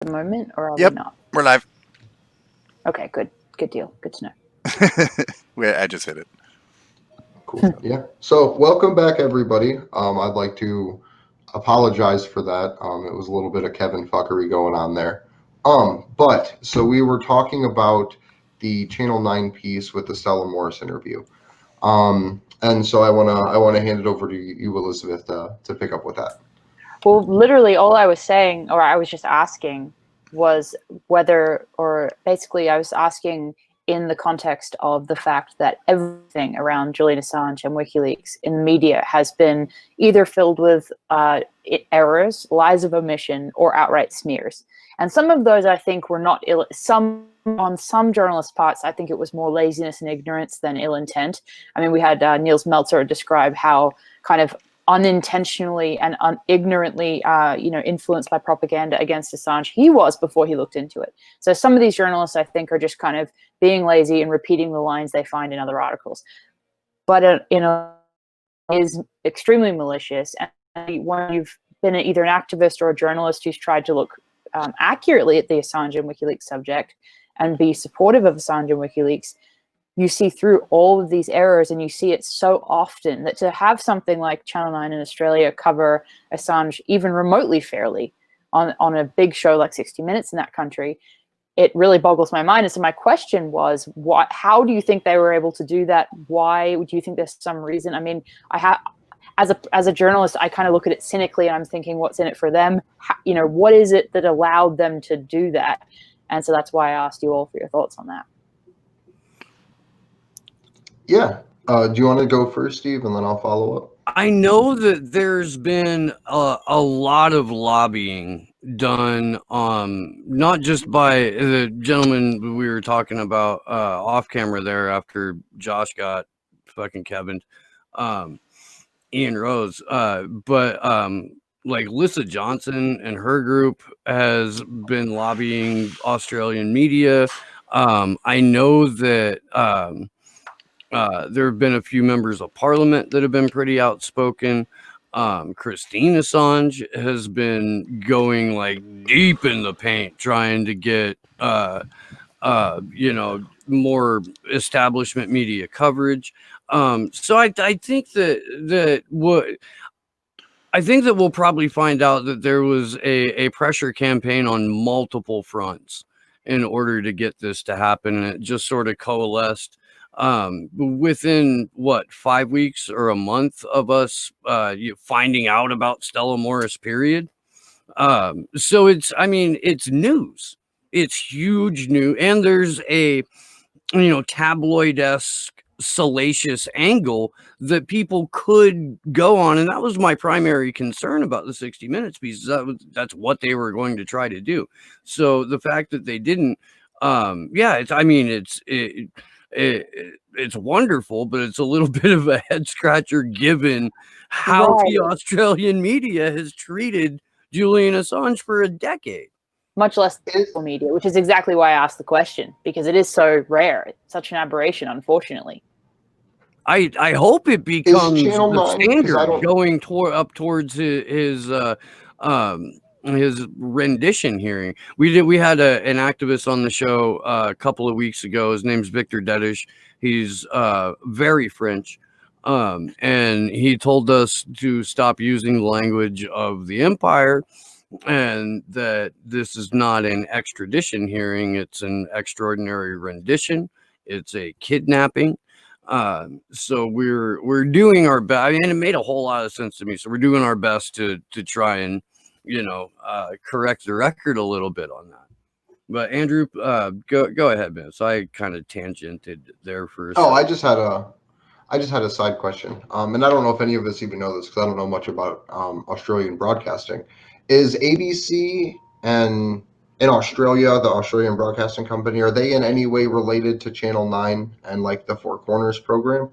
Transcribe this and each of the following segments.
the moment, or are Yep, we not? we're live. Okay, good deal. Good to know. I just hit it. Cool. Yeah. So welcome back, everybody. I'd like to apologize for that. It was a little bit of Kevin fuckery going on there. But so we were talking about the Channel 9 piece with the Stella Morris interview. And so I wanna hand it over to you, Elizabeth, to pick up with that. Well, literally all I was saying, or I was just asking, was whether, or basically I was asking in the context of the fact that everything around Julian Assange and WikiLeaks in the media has been either filled with errors, lies of omission, or outright smears. And some of those I think were not on some journalists' parts, I think it was more laziness and ignorance than ill intent. I mean, we had Niels Meltzer describe how kind of unintentionally and ignorantly, influenced by propaganda against Assange he was before he looked into it. So some of these journalists, I think, are just kind of being lazy and repeating the lines they find in other articles. But is extremely malicious. And when you've been either an activist or a journalist who's tried to look accurately at the Assange and WikiLeaks subject and be supportive of Assange and WikiLeaks, you see through all of these errors, and you see it so often that to have something like Channel 9 in Australia cover Assange even remotely fairly on a big show like 60 Minutes in that country, it really boggles my mind. And so my question was, how do you think they were able to do that? Why do you think there's some reason? I mean, as a journalist, I kind of look at it cynically, and I'm thinking, what's in it for them? What is it that allowed them to do that? And so that's why I asked you all for your thoughts on that. Yeah. Do you want to go first, Steve, and then I'll follow up? I know that there's been a lot of lobbying done, not just by the gentleman we were talking about off camera there after Josh got fucking Kevin'd, Ian Rose, but like Lissa Johnson and her group has been lobbying Australian media. I know that there have been a few members of parliament that have been pretty outspoken. Christine Assange has been going like deep in the paint trying to get more establishment media coverage. So I think that we'll probably find out that there was a pressure campaign on multiple fronts in order to get this to happen, and it just sort of coalesced within 5 weeks or a month of us finding out about Stella Morris, period. So it's news. It's huge news, and there's a tabloid-esque salacious angle that people could go on, and that was my primary concern about the 60 Minutes piece. That's what they were going to try to do. So the fact that they didn't, it's wonderful, but it's a little bit of a head scratcher given how the Australian media has treated Julian Assange for a decade. Much less social media, which is exactly why I asked the question, because it is so rare. It's such an aberration, unfortunately. I hope it becomes the standard going up towards his rendition hearing. We had an activist on the show a couple of weeks ago. His name's Victor Dedish. He's very French, and he told us to stop using the language of the empire, and that this is not an extradition hearing. It's an extraordinary rendition. It's a kidnapping. So we're doing our best. I mean, it made a whole lot of sense to me. So we're doing our best to try and correct the record a little bit on that. But Andrew, go ahead, man. So I kind of tangented there for a second. I just had a side question. And I don't know if any of us even know this because I don't know much about Australian broadcasting. Is ABC and in Australia, the Australian Broadcasting Company, are they in any way related to Channel 9 and like the Four Corners program?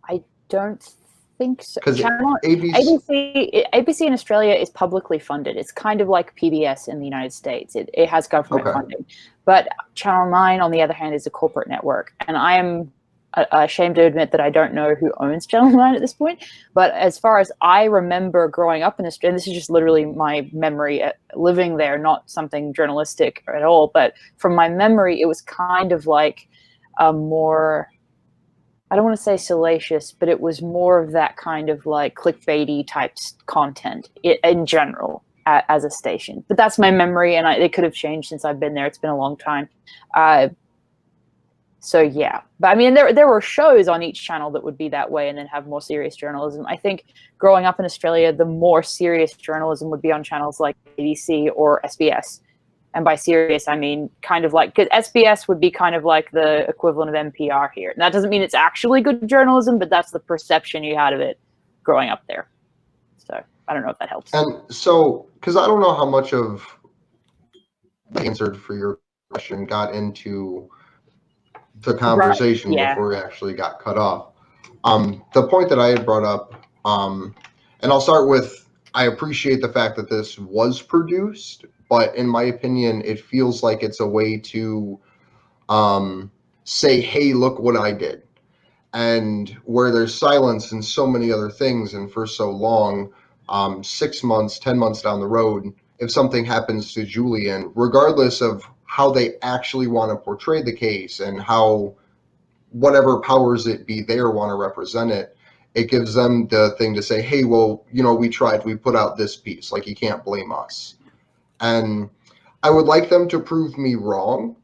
I don't think so. Because ABC in Australia is publicly funded. It's kind of like PBS in the United States. It has government funding. But Channel 9, on the other hand, is a corporate network. And I am ashamed to admit that I don't know who owns Channel 9 at this point. But as far as I remember growing up in Australia, and this is just literally my memory living there, not something journalistic at all, but from my memory, it was kind of like a more, I don't want to say salacious, but it was more of that kind of like clickbaity type content in general as a station. But that's my memory, and it could have changed since I've been there. It's been a long time. So yeah, but I mean, there were shows on each channel that would be that way and then have more serious journalism. I think growing up in Australia, the more serious journalism would be on channels like ABC or SBS. And by serious, I mean kind of like, because SBS would be kind of like the equivalent of NPR here. And that doesn't mean it's actually good journalism, but that's the perception you had of it growing up there. So I don't know if that helps. And so, because I don't know how much of the answer for your question got into the conversation before we actually got cut off. The point that I had brought up, and I'll start with, I appreciate the fact that this was produced, but in my opinion, it feels like it's a way to say, hey, look what I did. And where there's silence and so many other things, and for so long, 6 months, 10 months down the road, if something happens to Julian, regardless of how they actually want to portray the case and how whatever powers it be there want to represent it, it gives them the thing to say, hey, well, you know, we tried, we put out this piece, like you can't blame us. And I would like them to prove me wrong.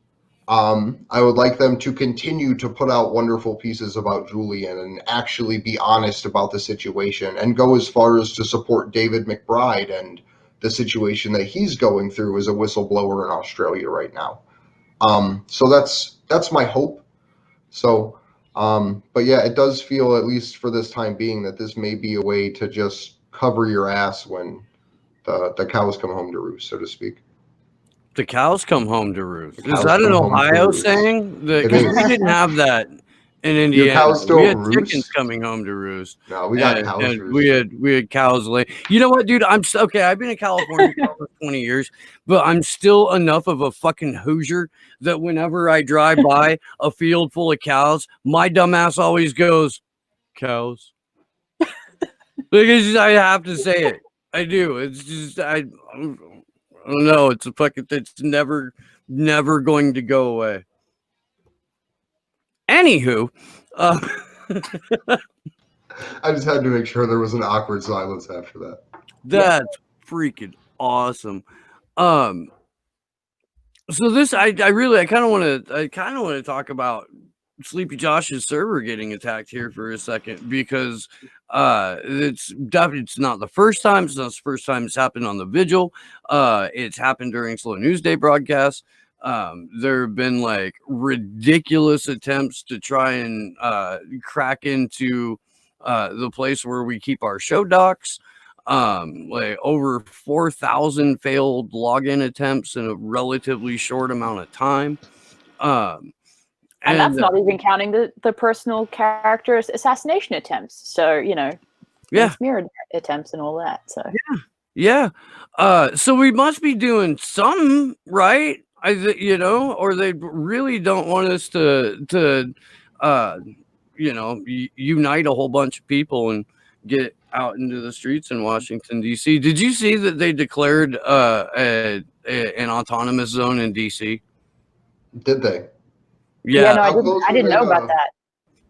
I would like them to continue to put out wonderful pieces about Julian and actually be honest about the situation and go as far as to support David McBride and the situation that he's going through as a whistleblower in Australia right now. So that's my hope. So, but yeah, it does feel, at least for this time being, that this may be a way to just cover your ass when the cows come home to roost, so to speak. The cows come home to roost. Is that an Ohio saying? Because we didn't have that in Indiana. Cows don't we had roost? Chickens coming home to roost. No, we got cows. And we had cows lay. You know what, dude? Okay. I've been in California for 20 years, but I'm still enough of a fucking Hoosier that whenever I drive by a field full of cows, my dumbass always goes, "Cows." Because I have to say it. I do. It's just I don't know. It's never going to go away. Anywho, I just had to make sure there was an awkward silence after that. That's freaking awesome. So this, I kind of want to talk about Sleepy Josh's server getting attacked here for a second, because it's not the first time. It's not the first time it's happened on the Vigil. It's happened during Slow News Day broadcasts. There have been like ridiculous attempts to try and crack into the place where we keep our show docs. Like over 4,000 failed login attempts in a relatively short amount of time. And that's not even counting the personal characters assassination attempts. So, you know, smeared attempts and all that. So so we must be doing something right. Or they really don't want us to unite a whole bunch of people and get out into the streets in Washington, D.C. Did you see that they declared an autonomous zone in D.C.? Did they? Yeah, no, I didn't know about that.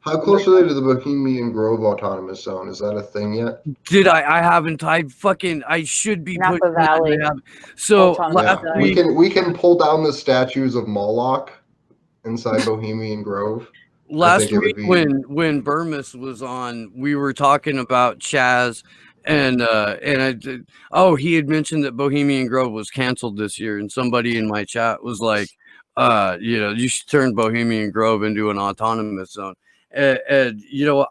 How close are they to the Bohemian Grove Autonomous Zone? Is that a thing yet? Did I haven't. I should be Napa Valley. So we can pull down the statues of Moloch inside Bohemian Grove. Last week when Burmis was on, we were talking about Chaz, and he had mentioned that Bohemian Grove was canceled this year, and somebody in my chat was like, you should turn Bohemian Grove into an autonomous zone. And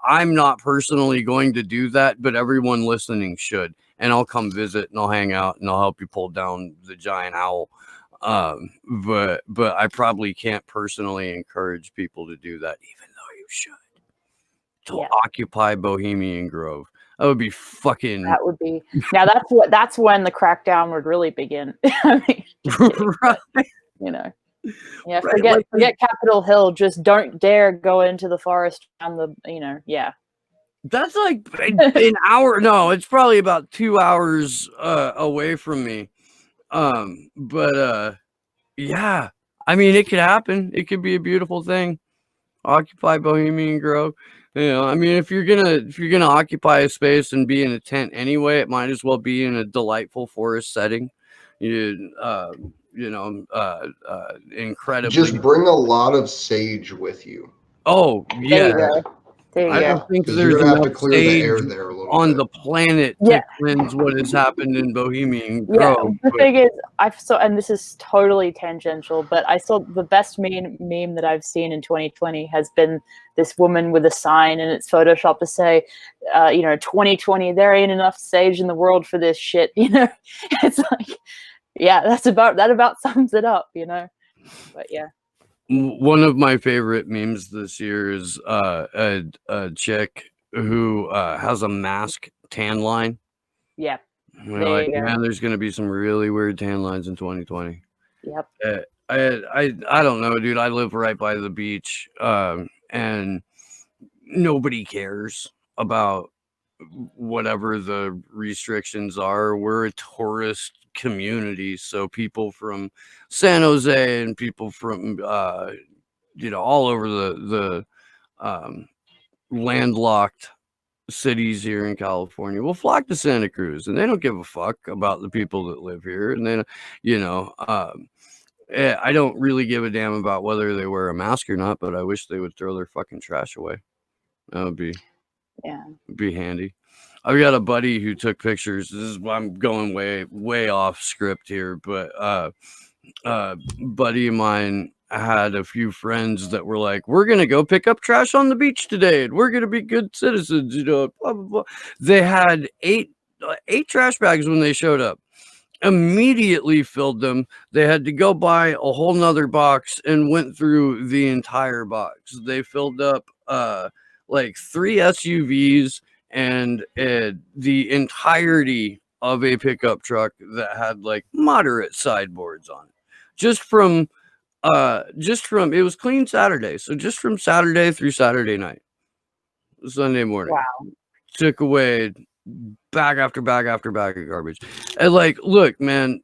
I'm not personally going to do that, but everyone listening should. And I'll come visit and I'll hang out and I'll help you pull down the giant owl. But I probably can't personally encourage people to do that, even though you should. To occupy Bohemian Grove. That would be fucking. That would be. Now that's when the crackdown would really begin. I mean, right. You know. Yeah, Right, forget Capitol Hill. Just don't dare go into the forest around the, yeah. That's like an hour. No, it's probably about 2 hours away from me. But yeah, I mean, it could happen. It could be a beautiful thing. Occupy Bohemian Grove. I mean, if you're gonna occupy a space and be in a tent anyway, it might as well be in a delightful forest setting. Incredibly. Just bring a lot of sage with you. Oh There yeah, you go. There you I go. don't think Because you're there's gonna have to enough clear the sage air there a little on bit. the planet Yeah. to cleanse what has happened in Bohemian Yeah, Grove. the but- thing is, and this is totally tangential, but I saw the best meme that I've seen in 2020 has been this woman with a sign, and it's photoshopped to say, 2020, there ain't enough sage in the world for this shit. It's like, yeah, that about sums it up. But yeah. One of my favorite memes this year is a chick who has a mask tan line. Yeah. We're There like, you go. man, there's gonna be some really weird tan lines in 2020. Yep. I don't know, dude. I live right by the beach, and nobody cares about whatever the restrictions are. We're a tourist community, so people from San Jose and people from all over the landlocked cities here in California will flock to Santa Cruz, and they don't give a fuck about the people that live here. And then, I don't really give a damn about whether they wear a mask or not, but I wish they would throw their fucking trash away. That would be handy. I've got a buddy who took pictures. I'm going way off script here, but buddy of mine had a few friends that were like, we're gonna go pick up trash on the beach today, and we're gonna be good citizens, blah blah blah. They had eight trash bags when they showed up. Immediately filled them. They had to go buy a whole nother box and went through the entire box. They filled up like 3 SUVs and the entirety of a pickup truck that had like moderate sideboards on it. Just from it was clean Saturday, so just from Saturday through Saturday night, Sunday morning. Wow. Took away bag after bag after bag of garbage. And like, look, man,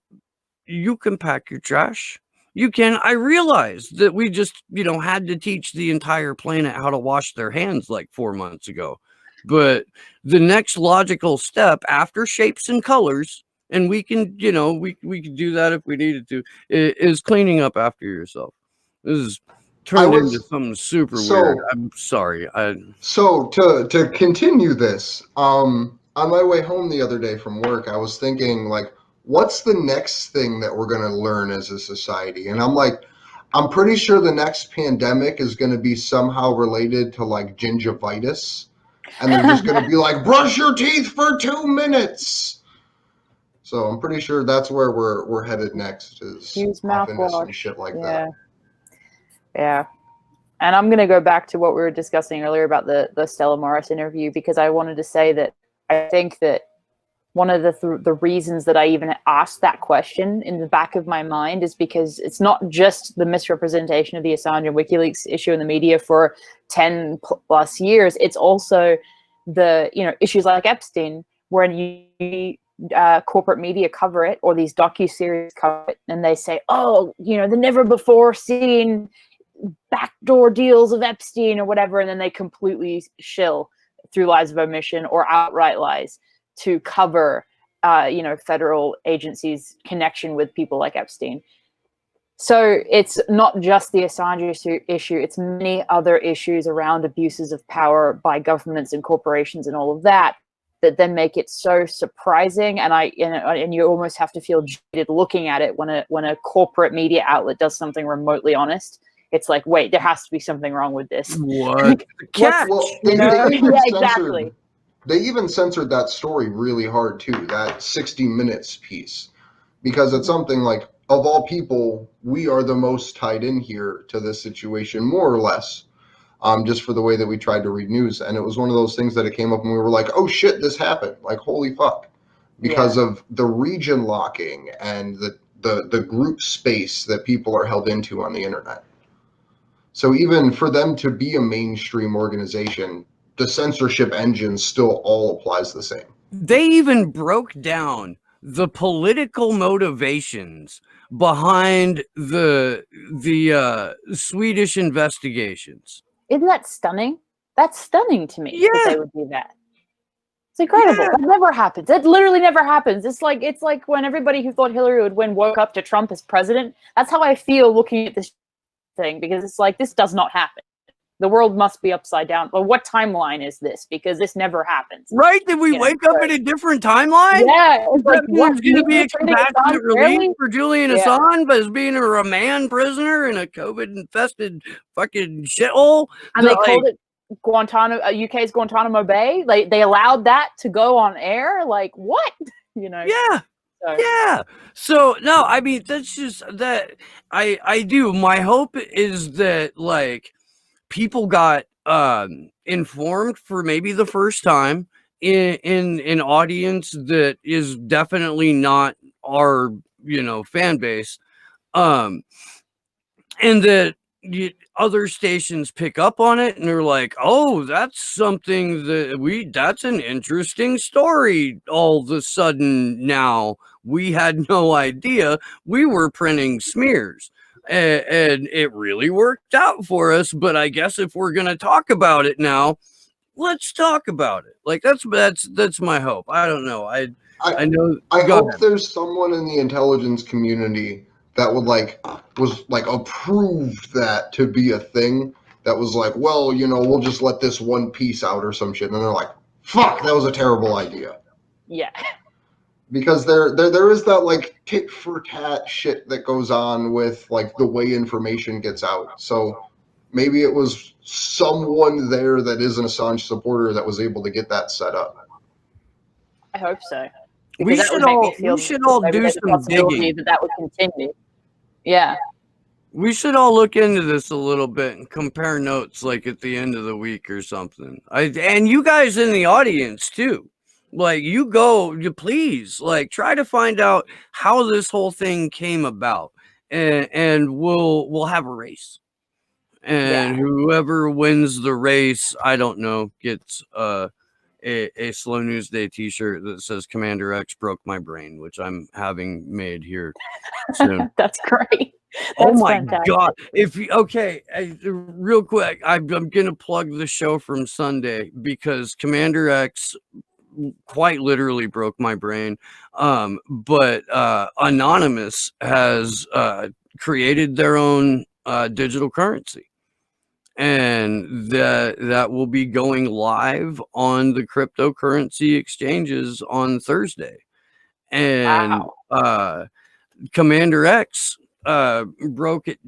you can pack your trash. You can. I realize that we just, had to teach the entire planet how to wash their hands like 4 months ago. But the next logical step after shapes and colors, and we can, we could do that if we needed to, is cleaning up after yourself. This is turned into something super weird. I'm sorry. So to continue this, on my way home the other day from work, I was thinking, like, what's the next thing that we're going to learn as a society? And I'm like, I'm pretty sure the next pandemic is going to be somehow related to like gingivitis. And they're just going to be like, brush your teeth for 2 minutes. So I'm pretty sure that's where we're headed next, is Use often mouthwash and shit like that. Yeah. And I'm going to go back to what we were discussing earlier about the Stella Morris interview, because I wanted to say that I think that one of the reasons that I even asked that question in the back of my mind is because it's not just the misrepresentation of the Assange and WikiLeaks issue in the media for 10 plus years. It's also the, issues like Epstein, where you corporate media cover it, or these docuseries cover it, and they say, oh, the never before seen backdoor deals of Epstein or whatever, and then they completely shill through lies of omission or outright lies to cover federal agencies' connection with people like Epstein. So it's not just the Assange issue, it's many other issues around abuses of power by governments and corporations and all of that then make it so surprising, and you almost have to feel jaded looking at it when a corporate media outlet does something remotely honest. It's like, wait, there has to be something wrong with this. What? Catch? Well, exactly. They even censored that story really hard too, that 60 Minutes piece, because it's something like, of all people, we are the most tied in here to this situation, more or less, just for the way that we tried to read news. And it was one of those things that it came up and we were like, oh shit, this happened. Like, holy fuck. Because of the region locking and the group space that people are held into on the internet. So even for them to be a mainstream organization, the censorship engine still all applies the same. They even broke down the political motivations behind the Swedish investigations. Isn't that stunning? That's stunning to me that Yeah. they would do that. It's incredible. Yeah. That never happens. That literally never happens. It's like when everybody who thought Hillary would win woke up to Trump as president. That's how I feel looking at this thing, because it's like, this does not happen. The world must be upside down. Well, what timeline is this? Because this never happens. Right? Did we wake up in a different timeline? Yeah. It's like, There's going to be a You're treating compassionate Assange relief fairly? for Julian Yeah. Assange, but as being a remand prisoner in a COVID-infested fucking shithole. And they called it Guantanamo, UK's Guantanamo Bay. Like, they allowed that to go on air. Like, what? You know? Yeah. So. Yeah. So no, I mean, that's just that I do. My hope is that like people got informed for maybe the first time in an audience that is definitely not our, fan base. And that other stations pick up on it and they're like, oh, that's something that's an interesting story. All of a sudden now we had no idea we were printing smears, and it really worked out for us. But I guess if we're going to talk about it now, let's talk about it. Like that's my hope. I don't know. I know. I hope there's someone in the intelligence community that would was approved that to be a thing, that was like, well, we'll just let this one piece out or some shit, and they're like, fuck, that was a terrible idea. Yeah. Because there is that tit for tat shit that goes on with the way information gets out. So maybe it was someone there that is an Assange supporter that was able to get that set up. I hope so. We should all do some digging. That would continue. Yeah. We should all look into this a little bit and compare notes at the end of the week or something. And you guys in the audience too. You please try to find out how this whole thing came about, and we'll have a race. And whoever wins the race, I don't know, gets a Slow News Day t-shirt that says Commander X broke my brain, which I'm having made here soon. That's great. Oh my God. Real quick, I'm going to plug the show from Sunday because Commander X quite literally broke my brain. But Anonymous has created their own digital currency. And that will be going live on the cryptocurrency exchanges on Thursday. And Commander X broke it,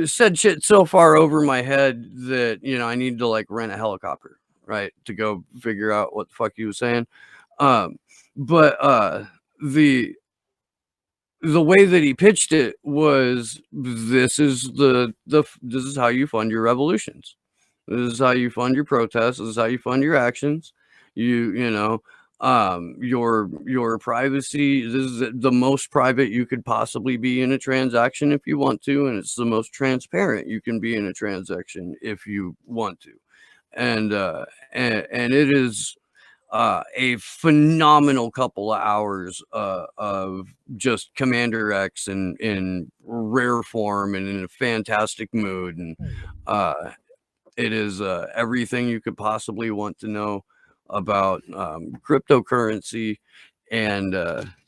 said shit so far over my head that I need to rent a helicopter, right, to go figure out what the fuck he was saying. But the way that he pitched it was, this is how you fund your revolutions. This is how you fund your protests. This is how you fund your actions. Your privacy. This is the most private you could possibly be in a transaction if you want to, and it's the most transparent you can be in a transaction if you want to. And it is a phenomenal couple of hours of just Commander X in rare form and in a fantastic mood, and it is everything you could possibly want to know about cryptocurrency, and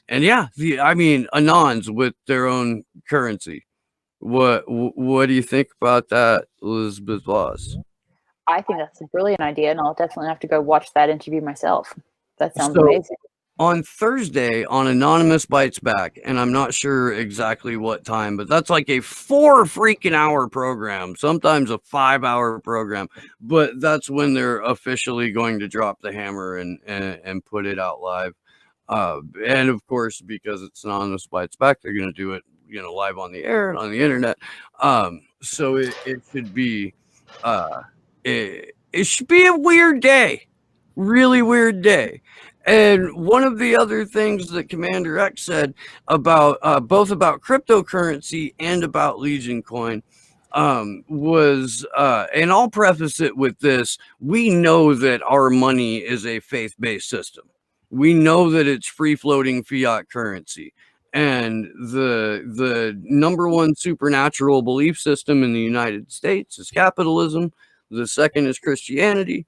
Anons with their own currency. What do you think about that, Elizabeth Vos? I think that's a brilliant idea, and I'll definitely have to go watch that interview myself. That sounds amazing. On Thursday, on Anonymous Bites Back, and I'm not sure exactly what time, but that's like a 4 freaking hour program, sometimes a 5-hour program, but that's when they're officially going to drop the hammer and put it out live. And of course, because it's Anonymous Bites Back, they're going to do it, live on the air and on the internet. So it should be... it should be a weird day, really weird day. And one of the other things that Commander X said about both about cryptocurrency and about Legion Coin was, and I'll preface it with this: we know that our money is a faith-based system. We know that it's free-floating fiat currency, and the number one supernatural belief system in the United States is capitalism. The second is Christianity.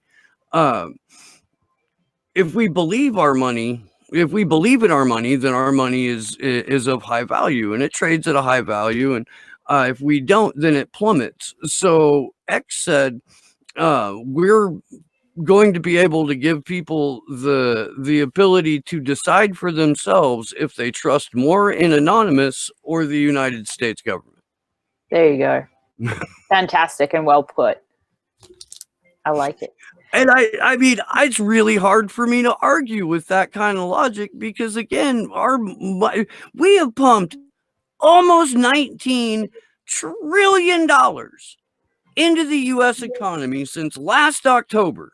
If we believe our money, if we believe in our money, then our money is of high value and it trades at a high value. And if we don't, then it plummets. So X said, we're going to be able to give people the ability to decide for themselves if they trust more in Anonymous or the United States government. There you go. Fantastic and well put. I like it. And I mean, it's really hard for me to argue with that kind of logic because, again, we have pumped almost $19 trillion into the U.S. economy since last October.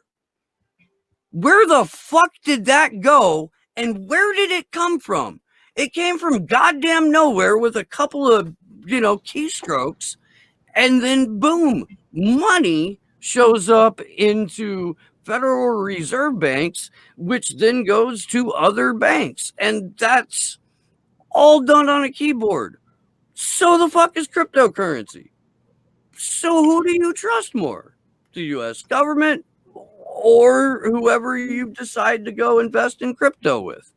Where the fuck did that go, and where did it come from? It came from goddamn nowhere with a couple of, keystrokes, and then boom, money shows up into Federal Reserve banks, which then goes to other banks. And that's all done on a keyboard. So the fuck is cryptocurrency? So who do you trust more? The US government or whoever you decide to go invest in crypto with?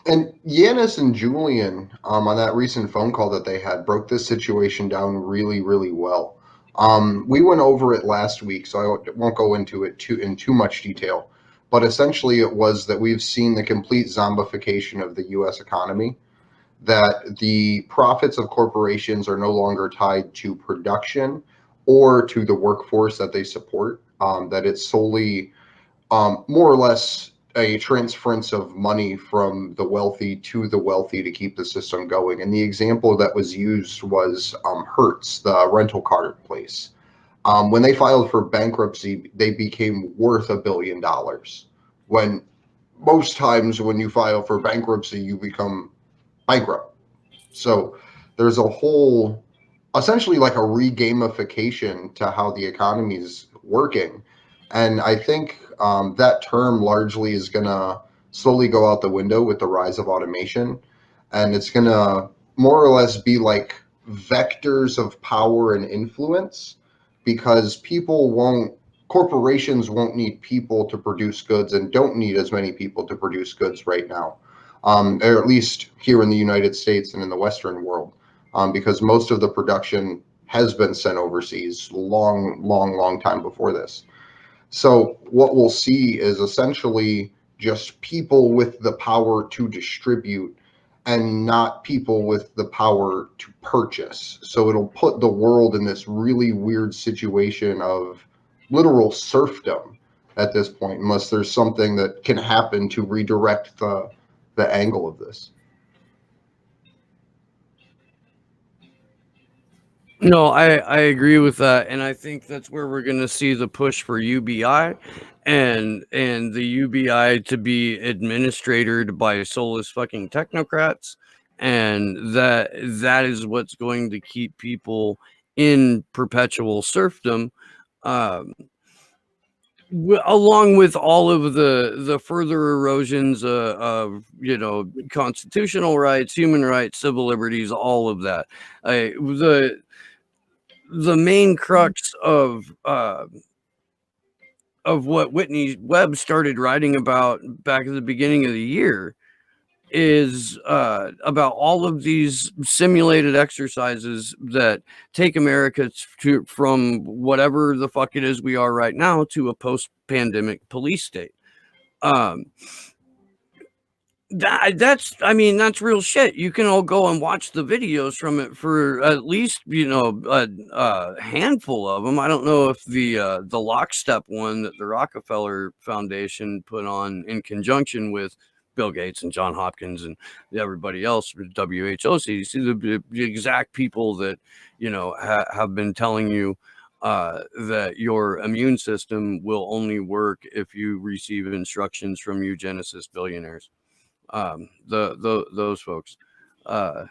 And Yanis and Julian, on that recent phone call that they had, broke this situation down really, really well. We went over it last week, so I won't go into it in too much detail. But essentially, it was that we've seen the complete zombification of the U.S. economy, that the profits of corporations are no longer tied to production or to the workforce that they support, that it's solely more or less a transference of money from the wealthy to the wealthy to keep the system going. And the example that was used was Hertz, the rental car place. When they filed for bankruptcy, they became worth $1 billion. When most times when you file for bankruptcy, you become bankrupt. So there's a whole, essentially like a re-gamification to how the economy is working. And I think that term largely is going to slowly go out the window with the rise of automation. And it's going to more or less be like vectors of power and influence, because corporations won't need people to produce goods and don't need as many people to produce goods right now, or at least here in the United States and in the Western world, because most of the production has been sent overseas long time before this. So what we'll see is essentially just people with the power to distribute and not people with the power to purchase. So it'll put the world in this really weird situation of literal serfdom at this point, unless there's something that can happen to redirect the angle of this. No, I agree with that, and I think that's where we're going to see the push for UBI, and the UBI to be administrated by soulless fucking technocrats, and that is what's going to keep people in perpetual serfdom, along with all of the further erosions of constitutional rights, human rights, civil liberties, all of that. The main crux of what Whitney Webb started writing about back at the beginning of the year is about all of these simulated exercises that take America from whatever the fuck it is we are right now to a post-pandemic police state. That's real shit. You can all go and watch the videos from it for at least a handful of them. I don't know if the lockstep one that the Rockefeller Foundation put on in conjunction with Bill Gates and John Hopkins and everybody else with WHO, CDC, the exact people that have been telling you that your immune system will only work if you receive instructions from eugenicist billionaires. Those folks. I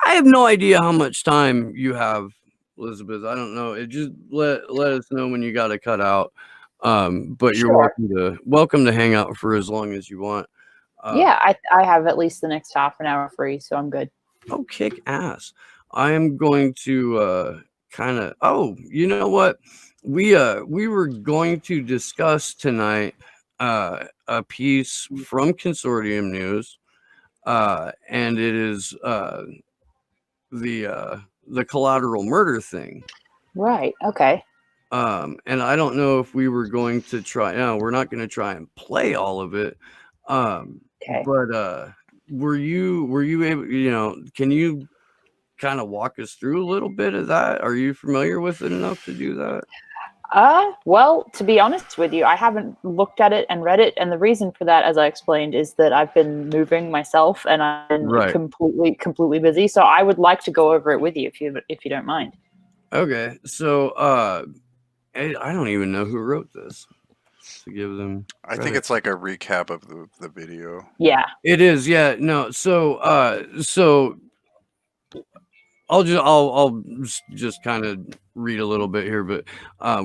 have no idea how much time you have, Elizabeth. I don't know. It just let us know when you got to cut out. But you're Sure. welcome to hang out for as long as you want. Yeah, I have at least the next half an hour free, so I'm good. Oh, kick ass. I am going to kind of, oh, you know what? We were going to discuss tonight a piece from Consortium News, and it is the collateral murder thing. Right. Okay. And I don't know if we were going to try. No, we're not going to try and play all of it. Okay. But were you able? You know, can you kind of walk us through a little bit of that? Are you familiar with it enough to do that? Well, to be honest with you, I haven't looked at it and read it, and the reason for that, as I explained, is that I've been moving myself and I've been Right. completely busy. So I would like to go over it with you if you don't mind. Okay, so I don't even know who wrote this. To give them, I think it's like a recap of the video. Yeah, it is. Yeah, no. So I'll just kind of read a little bit here, but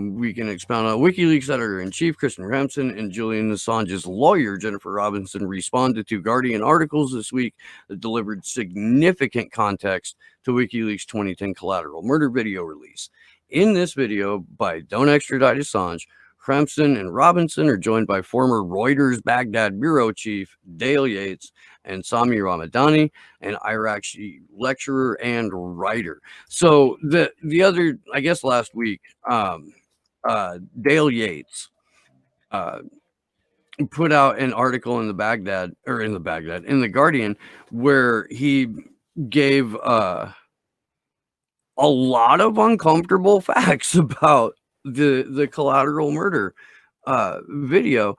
we can expound on WikiLeaks editor-in-chief Kristen Ramsden and Julian Assange's lawyer Jennifer Robinson responded to Guardian articles this week that delivered significant context to WikiLeaks' 2010 collateral murder video release. In this video by Don't Extradite Assange, Ramsden and Robinson are joined by former Reuters Baghdad bureau chief Dale Yates and Sami Ramadani, an Iraqi lecturer and writer. So the other, I guess last week, Dale Yates put out an article in the Guardian, where he gave a lot of uncomfortable facts about the collateral murder video.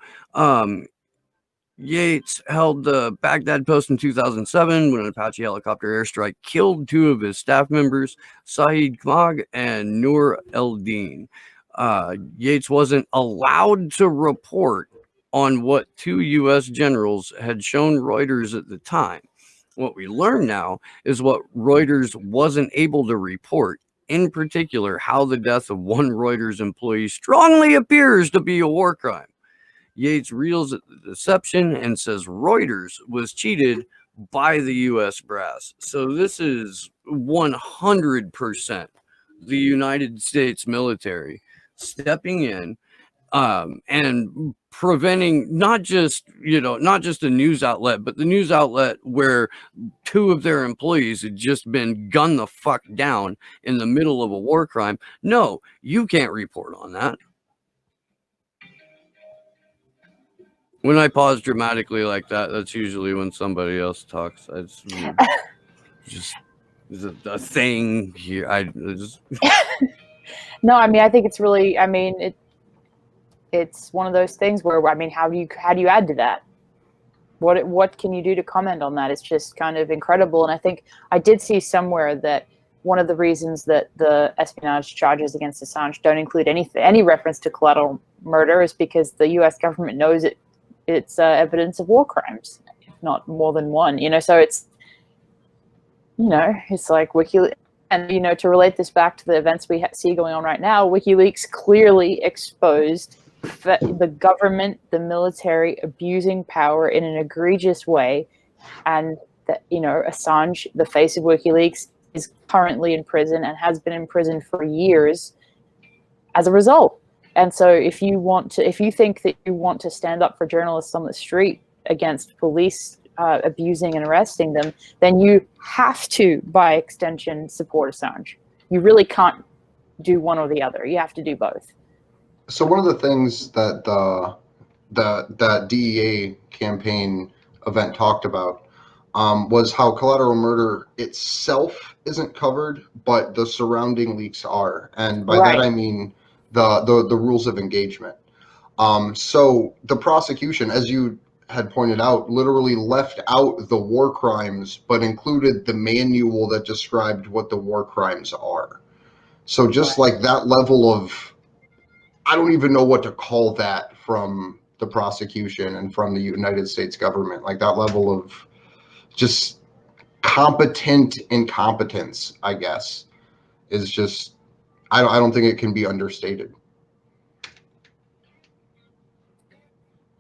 Yates held the Baghdad Post in 2007 when an Apache helicopter airstrike killed two of his staff members, Saeed Kmag and Noor Eldin. Yates wasn't allowed to report on what two U.S. generals had shown Reuters at the time. What we learn now is what Reuters wasn't able to report, in particular, how the death of one Reuters employee strongly appears to be a war crime. Yates reels at the deception and says Reuters was cheated by the U.S. brass. So this is 100% the United States military stepping in and preventing not just a news outlet, but the news outlet where two of their employees had just been gunned the fuck down in the middle of a war crime. No, you can't report on that. When I pause dramatically like that, that's usually when somebody else talks. It's just a thing here. No, I mean, I think it's really. I mean, it's one of those things where, I mean, how do you add to that? What can you do to comment on that? It's just kind of incredible. And I think I did see somewhere that one of the reasons that the espionage charges against Assange don't include any reference to collateral murder is because the U.S. government knows it's evidence of war crimes, if not more than one. So it's, it's like WikiLeaks. And, to relate this back to the events we see going on right now, WikiLeaks clearly exposed the government, the military abusing power in an egregious way. And that, Assange, the face of WikiLeaks, is currently in prison and has been in prison for years as a result. And so if you think that you want to stand up for journalists on the street against police abusing and arresting them, then you have to, by extension, support Assange. You really can't do one or the other. You have to do both. So one of the things that that DEA campaign event talked about was how collateral murder itself isn't covered, but the surrounding leaks are. And by that I mean the rules of engagement. So the prosecution, as you had pointed out, literally left out the war crimes, but included the manual that described what the war crimes are. So just like that level of, I don't even know what to call that from the prosecution and from the United States government, like that level of just competent incompetence, I guess, is just, I don't think it can be understated.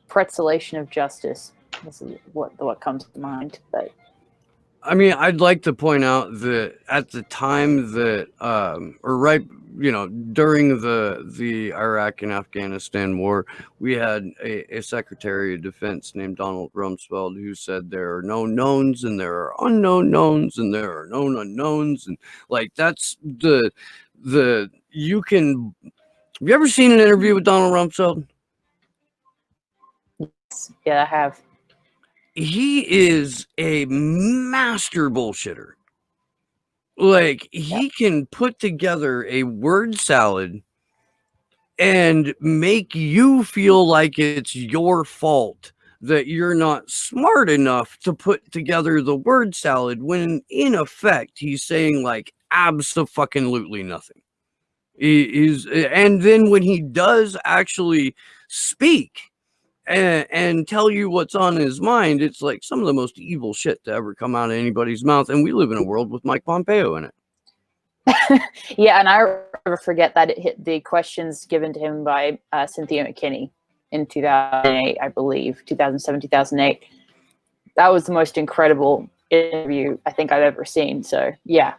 Pretzelation of justice. This is what comes to mind. But I mean, I'd like to point out that at the time that, or right, during the Iraq and Afghanistan war, we had a Secretary of Defense named Donald Rumsfeld who said there are no knowns and there are unknown knowns and there are known unknowns, and like that's you can. Have you ever seen an interview with Donald Rumsfeld? yeah, I have. He is a master bullshitter. Like, he can put together a word salad and make you feel like it's your fault that you're not smart enough to put together the word salad, when in effect he's saying like abso-fucking-lutely nothing. And then when he does actually speak and tell you what's on his mind, it's like some of the most evil shit to ever come out of anybody's mouth. And we live in a world with Mike Pompeo in it. Yeah, and I never forget that it hit the questions given to him by Cynthia McKinney in 2008, I believe, 2007, 2008. That was the most incredible interview I think I've ever seen. So, yeah,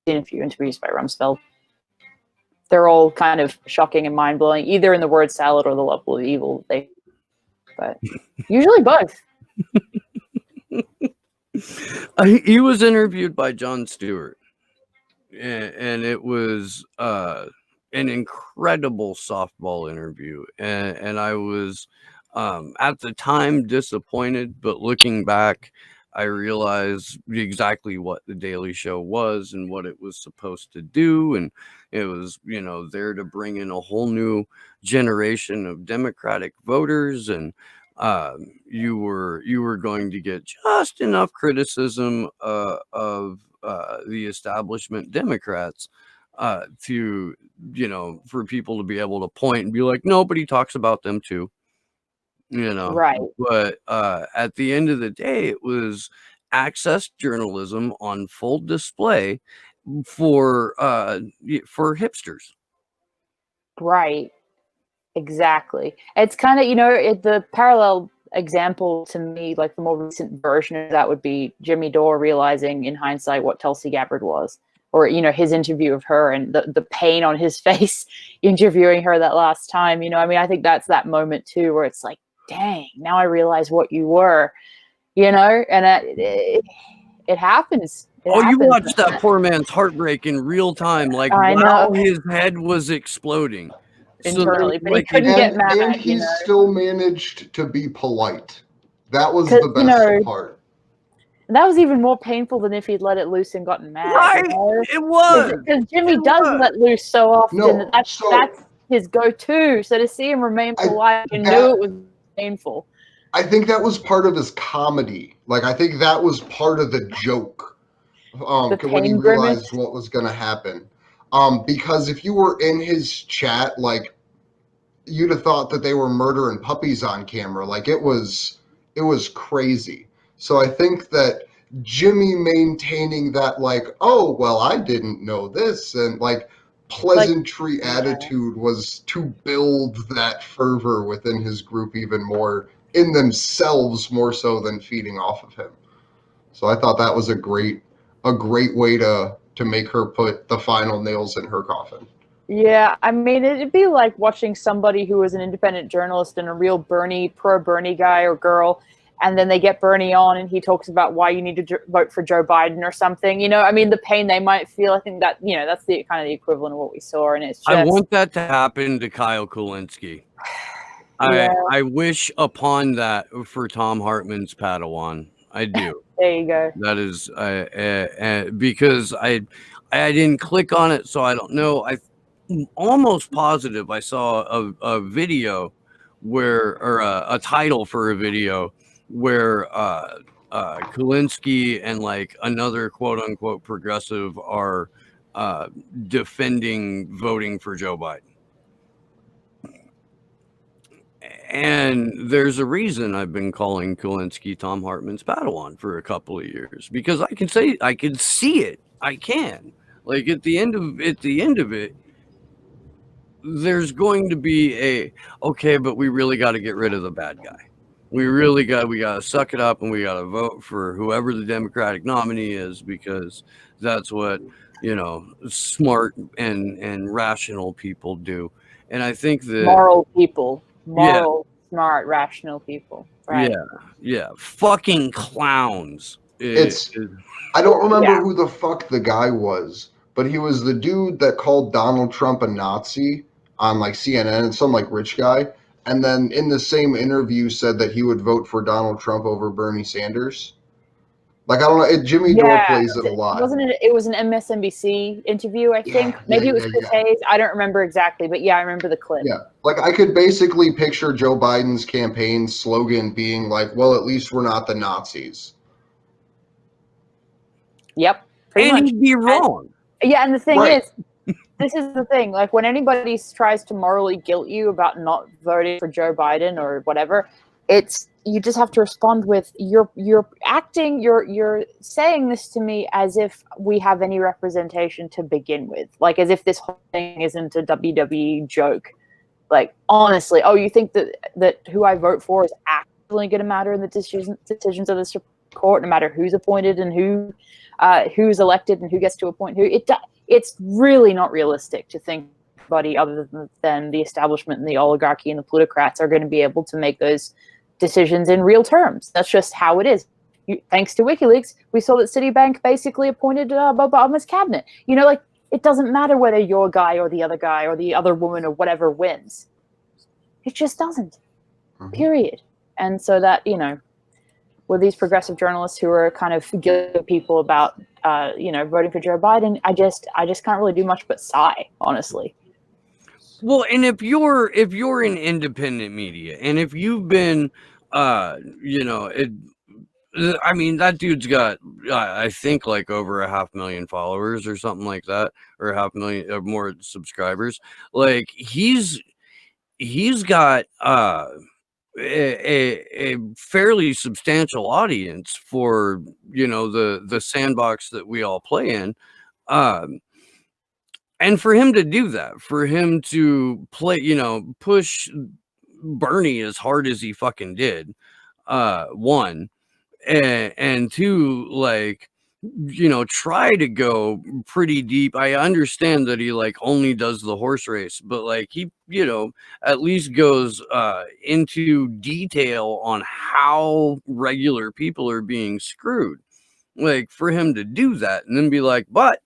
seen a few interviews by Rumsfeld. They're all kind of shocking and mind-blowing, either in the word salad or the level of evil but usually both. He was interviewed by Jon Stewart, and it was an incredible softball interview, and I was at the time disappointed, but looking back, I realized exactly what the Daily Show was and what it was supposed to do, and it was there to bring in a whole new generation of Democratic voters, and you were going to get just enough criticism of the establishment Democrats to for people to be able to point and be like, nobody talks about them too, Right. But at the end of the day, it was access journalism on full display for hipsters. Right. Exactly. It's kind of, the parallel example to me, like the more recent version of that would be Jimmy Dore realizing in hindsight what Tulsi Gabbard was, or, his interview of her and the pain on his face interviewing her that last time. I think that's that moment too, where it's like, dang, now I realize what you were, and it happens. You watched that poor man's heartbreak in real time, like while his head was exploding. Internally, but he couldn't get mad. And he still managed to be polite. That was the best part. That was even more painful than if he'd let it loose and gotten mad. Right, it was. Because Jimmy does let loose so often. That's his go-to. So to see him remain polite, you knew it was painful. I think that was part of his comedy. Like, I think that was part of the joke. When he realized what was going to happen. Because if you were in his chat, like, you'd have thought that they were murdering puppies on camera. Like, it was crazy. So I think that Jimmy maintaining that, like, oh, well, I didn't know this, and like pleasantry attitude was to build that fervor within his group even more in themselves, more so than feeding off of him. So I thought that was a great way to make her put the final nails in her coffin. Yeah, it'd be like watching somebody who was an independent journalist and a real pro-Bernie guy or girl, and then they get Bernie on and he talks about why you need to vote for Joe Biden or something. The pain they might feel. I think that, that's the kind of the equivalent of what we saw, and it's just... I want that to happen to Kyle Kulinski. Yeah. I wish upon that for Tom Hartman's Padawan. I do. There you go. That is because I didn't click on it, so I don't know. I'm almost positive I saw a video or a title for a video where Kulinski and like another quote unquote progressive are defending voting for Joe Biden. And there's a reason I've been calling Kulinski Tom Hartman's Padawan for a couple of years, because I can see it. I can. Like at the end of it, there's going to be okay, but we really got to get rid of the bad guy. We got to suck it up, and we got to vote for whoever the Democratic nominee is, because that's what, smart and rational people do. And I think that moral people, smart, rational people, right? Yeah, fucking clowns. I don't remember who the fuck the guy was, but he was the dude that called Donald Trump a Nazi on like CNN, and some like rich guy, and then in the same interview said that he would vote for Donald Trump over Bernie Sanders. Like, I don't know, Jimmy Dore plays it a lot. Wasn't it? It was an MSNBC interview, I think. Maybe it was Chris Hayes. I don't remember exactly, but I remember the clip. Yeah, like I could basically picture Joe Biden's campaign slogan being like, "Well, at least we're not the Nazis." Yep, pretty much. He'd be wrong. And the thing is, this is the thing. Like when anybody tries to morally guilt you about not voting for Joe Biden or whatever, you just have to respond with you're saying this to me as if we have any representation to begin with, like as if this whole thing isn't a WWE joke. Like honestly, you think that who I vote for is actually going to matter in the decisions of the Supreme Court, no matter who's appointed and who's elected and who gets to appoint who? It's really not realistic to think anybody other than the establishment and the oligarchy and the plutocrats are going to be able to make those decisions in real terms. That's just how it is. Thanks to WikiLeaks, we saw that Citibank basically appointed Obama's cabinet. Like it doesn't matter whether your guy or the other woman or whatever wins. It just doesn't. Period. And so that, with these progressive journalists who are kind of guilting people about, voting for Joe Biden, I just can't really do much but sigh, honestly. Well, and if you're in independent media, and if you've been, that dude's got, I think, like over 500,000 followers or something like that, or 500,000 or more subscribers. Like he's got a fairly substantial audience for the sandbox that we all play in. And for him to do that, for him to push Bernie as hard as he fucking did, one, and two, like, try to go pretty deep. I understand that he like only does the horse race, but like he, at least goes into detail on how regular people are being screwed. Like for him to do that and then be like, but.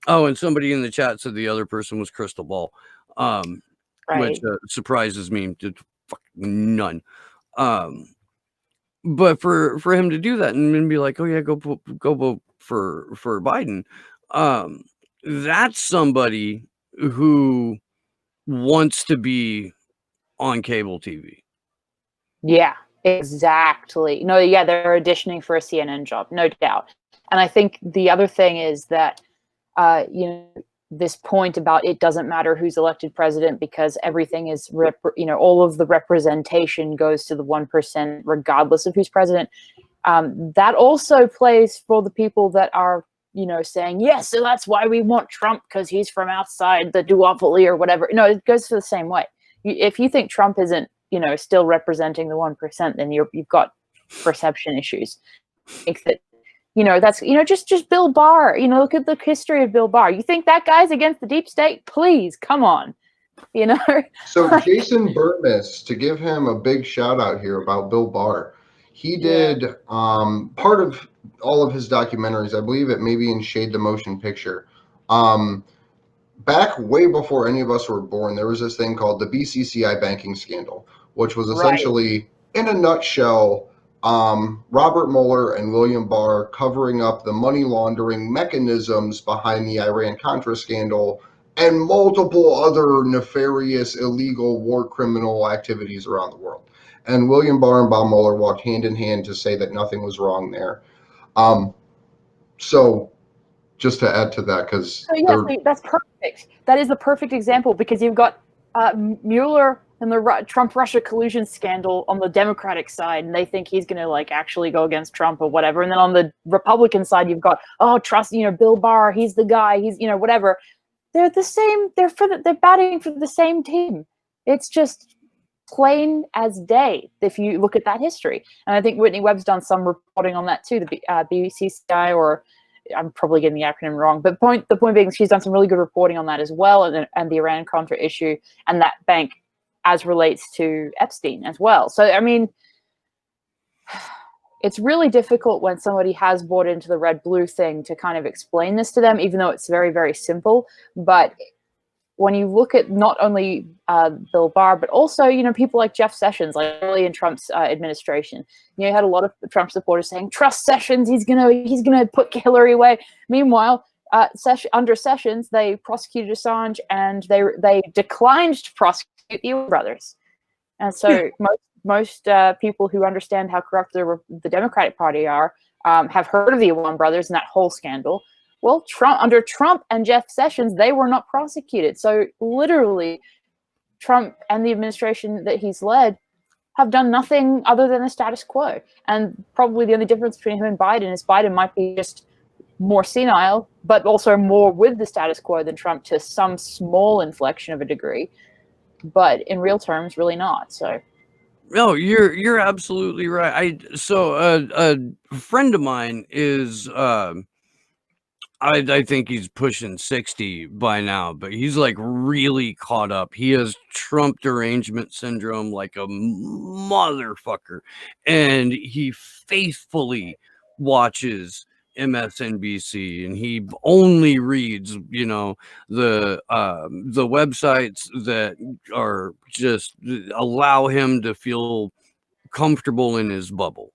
Oh, and somebody in the chat said the other person was Crystal Ball, which surprises me to none. But for him to do that and then be like, oh yeah, go vote for Biden, that's somebody who wants to be on cable TV. Yeah, exactly. No, they're auditioning for a CNN job, no doubt. And I think the other thing is that. This point about it doesn't matter who's elected president because everything is, all of the representation goes to the 1% regardless of who's president. That also plays for the people that are, saying, yes, so that's why we want Trump because he's from outside the duopoly or whatever. No, it goes the same way. If you think Trump isn't, still representing the 1%, then you've got perception issues. I think that that's, just Bill Barr, look at the history of Bill Barr. You think that guy's against the deep state? Please, come on, So Jason Burtness, to give him a big shout out here about Bill Barr, he did part of all of his documentaries, I believe it maybe in Shade the Motion Picture. Back way before any of us were born, there was this thing called the BCCI banking scandal, which was essentially, in a nutshell, Robert Mueller and William Barr covering up the money laundering mechanisms behind the Iran-Contra scandal and multiple other nefarious, illegal, war criminal activities around the world. And William Barr and Bob Mueller walked hand in hand to say that nothing was wrong there. So just to add to that, because So yes, that's perfect. That is the perfect example, because you've got Mueller and the Trump-Russia collusion scandal on the Democratic side, and they think he's going to like actually go against Trump or whatever. And then on the Republican side, you've got trust, Bill Barr, he's the guy, he's whatever. They're the same. They're batting for the same team. It's just plain as day if you look at that history. And I think Whitney Webb's done some reporting on that too. The BCCI, or I'm probably getting the acronym wrong, but the point being, she's done some really good reporting on that as well, and the Iran-Contra issue and that bank as relates to Epstein as well. So, I mean, it's really difficult when somebody has bought into the red-blue thing to kind of explain this to them, even though it's very, very simple. But when you look at not only Bill Barr, but also, people like Jeff Sessions, like early in Trump's administration, you had a lot of Trump supporters saying, trust Sessions, he's gonna put Hillary away. Meanwhile, under Sessions, they prosecuted Assange, and they declined to prosecute the Ewing brothers. And so most people who understand how corrupt the Democratic Party are have heard of the Ewing brothers and that whole scandal. Well, under Trump and Jeff Sessions, they were not prosecuted. So literally, Trump and the administration that he's led have done nothing other than the status quo. And probably the only difference between him and Biden is Biden might be just more senile, but also more with the status quo than Trump, to some small inflection of a degree. But in real terms, really not. So. No, you're absolutely right. A friend of mine is I think he's pushing 60 by now, but he's like really caught up. He has Trump derangement syndrome like a motherfucker, and he faithfully watches MSNBC, and he only reads, the websites that are just allow him to feel comfortable in his bubble.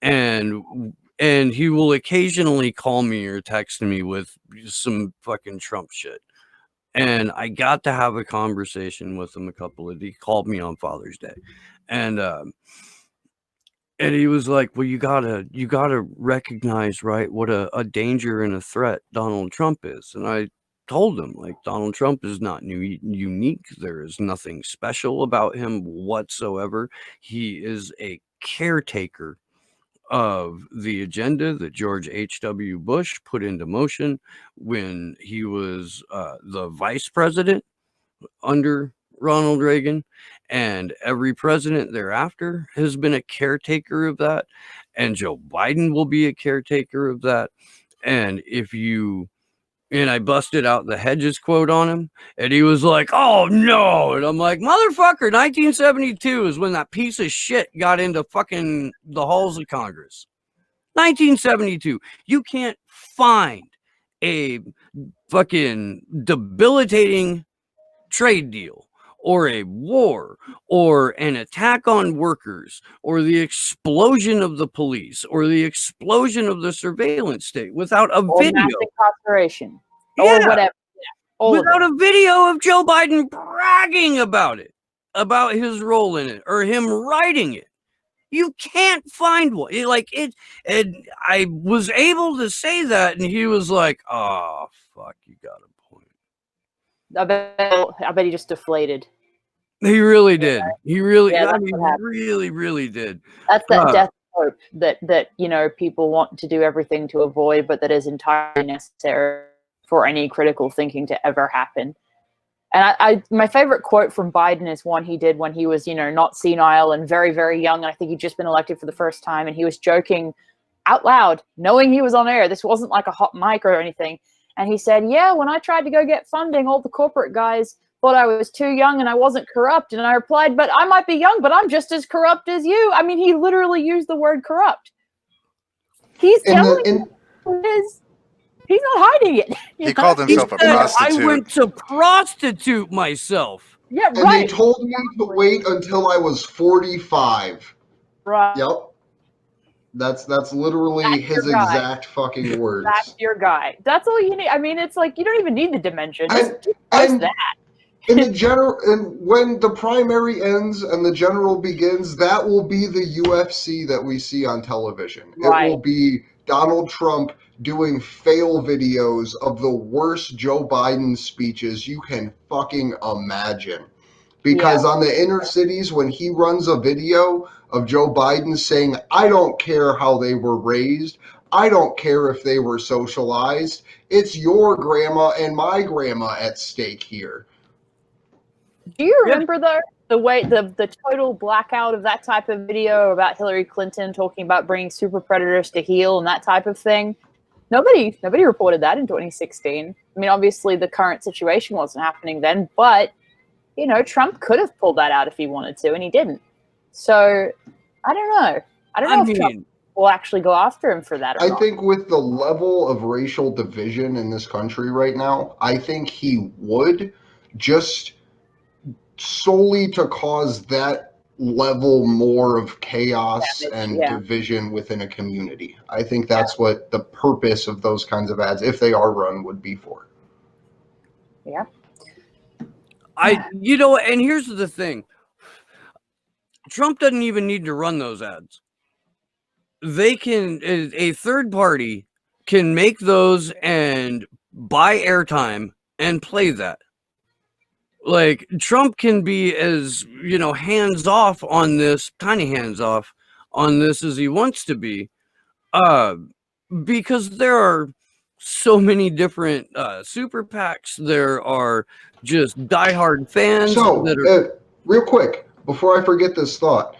And he will occasionally call me or text me with some fucking Trump shit. And I got to have a conversation with him he called me on Father's Day. And he was like, well, you gotta recognize, right, what a danger and a threat Donald Trump is. And I told him, like, Donald Trump is not unique. There is nothing special about him whatsoever. He is a caretaker of the agenda that George H.W. Bush put into motion when he was the vice president under Ronald Reagan, and every president thereafter has been a caretaker of that, and Joe Biden will be a caretaker of that. And I busted out the Hedges quote on him, and he was like, oh no. And I'm like, motherfucker, 1972 is when that piece of shit got into fucking the halls of Congress. 1972. You can't find a fucking debilitating trade deal or a war or an attack on workers or the explosion of the police or the explosion of the surveillance state without a video. Mass incarceration or whatever. Yeah, without a video of Joe Biden bragging about it, about his role in it, or him writing it. You can't find one. And I was able to say that, and he was like, oh, fuck, you got a point. I bet he just deflated. He really did. He really, really did. That's that death hope that people want to do everything to avoid, but that is entirely necessary for any critical thinking to ever happen. And my favorite quote from Biden is one he did when he was, not senile and very, very young. And I think he'd just been elected for the first time. And he was joking out loud, knowing he was on air. This wasn't like a hot mic or anything. And he said, yeah, when I tried to go get funding, all the corporate guys thought I was too young and I wasn't corrupt. And I replied, but I might be young, but I'm just as corrupt as you. I mean, he literally used the word corrupt. He's telling you what it is. He's not hiding it. He called himself a prostitute. I went to prostitute myself. Yeah, and right. they told me to wait until I was 45. Right. Yep. That's literally his exact fucking words. That's your guy. That's all you need. I mean, it's like you don't even need the dimension. Just that. In the general, and when the primary ends and the general begins, that will be the UFC that we see on television. Right. It will be Donald Trump doing fail videos of the worst Joe Biden speeches you can fucking imagine. Because on the inner cities, when he runs a video of Joe Biden saying, I don't care how they were raised, I don't care if they were socialized, it's your grandma and my grandma at stake here. Do you remember though the total blackout of that type of video about Hillary Clinton talking about bringing super predators to heel and that type of thing? Nobody reported that in 2016. I mean, obviously the current situation wasn't happening then, but you know, Trump could have pulled that out if he wanted to, and he didn't. So I don't know. I don't know if Trump will actually go after him for that or not. I think with the level of racial division in this country right now, I think he would, just solely to cause that level more of chaos and division within a community. I think that's what the purpose of those kinds of ads, if they are run, would be for. Yeah. And here's the thing. Trump doesn't even need to run those ads. They can, a third party can make those and buy airtime and play that. Like, Trump can be as, hands off on this, kind of hands off on this as he wants to be, because there are so many different super PACs. There are just diehard fans. So, real quick, before I forget this thought,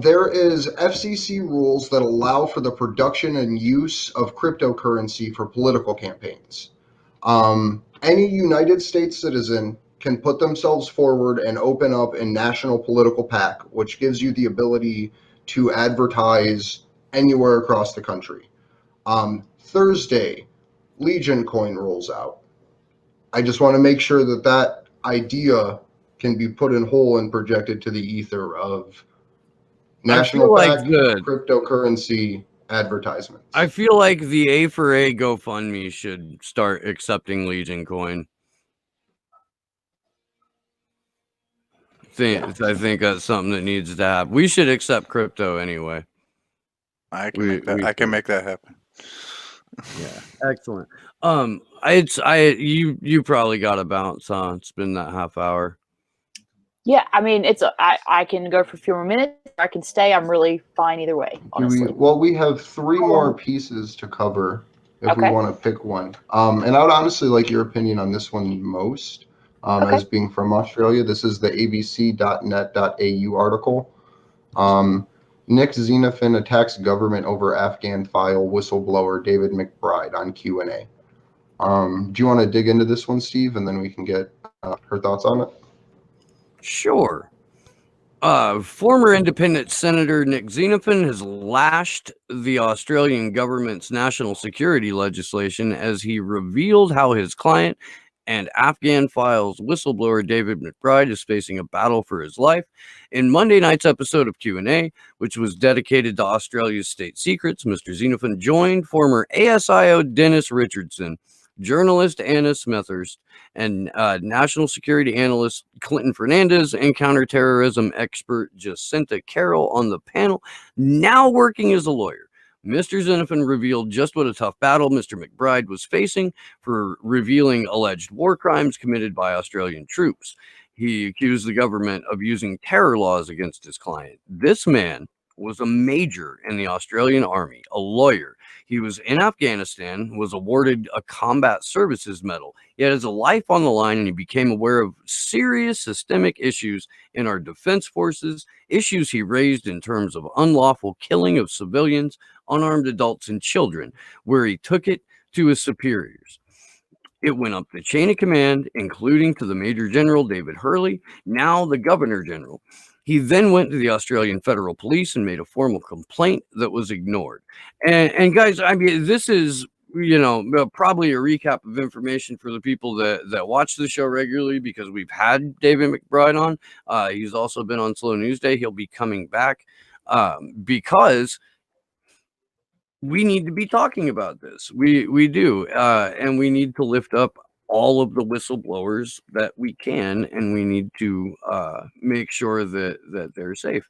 there is FCC rules that allow for the production and use of cryptocurrency for political campaigns. Any United States citizen can put themselves forward and open up a national political PAC, which gives you the ability to advertise anywhere across the country. Thursday, Legion Coin rolls out. I just want to make sure that that idea can be put in whole and projected to the ether of national PAC, cryptocurrency advertisements. I feel like the A4A GoFundMe should start accepting Legion Coin. I think that's something that needs to happen. We should accept crypto anyway. I can make that happen. Yeah, excellent. You probably got to bounce, huh? It's been that half hour. Yeah, I mean, I can go for a few more minutes. I can stay. I'm really fine either way, honestly. We have 3 more pieces to cover if we want to pick one. And I would honestly like your opinion on this one most, as being from Australia. This is the abc.net.au article. Nick Xenophon attacks government over Afghan file whistleblower David McBride on Q&A. Do you want to dig into this one, Steve, and then we can get her thoughts on it? Sure. Former independent Senator Nick Xenophon has lashed the Australian government's national security legislation as he revealed how his client and Afghan files whistleblower David McBride is facing a battle for his life. In Monday night's episode of Q&A, which was dedicated to Australia's state secrets, Mr. Xenophon joined former ASIO Dennis Richardson, journalist Anna Smethurst, and national security analyst Clinton Fernandez and counterterrorism expert Jacinta Carroll on the panel, now working as a lawyer. Mr. Xenophon revealed just what a tough battle Mr. McBride was facing for revealing alleged war crimes committed by Australian troops. He accused the government of using terror laws against his client. This man was a major in the Australian Army, a lawyer. He was in Afghanistan, was awarded a Combat Services Medal. He had his life on the line, and he became aware of serious systemic issues in our defense forces, issues he raised in terms of unlawful killing of civilians, unarmed adults, and children, where he took it to his superiors. It went up the chain of command, including to the Major General David Hurley, now the Governor General. He then went to the Australian Federal Police and made a formal complaint that was ignored. And guys, I mean, this is, probably a recap of information for the people that watch the show regularly, because we've had David McBride on. He's also been on Slow News Day. He'll be coming back because we need to be talking about this. We do. And we need to lift up all of the whistleblowers that we can, and we need to make sure that they're safe.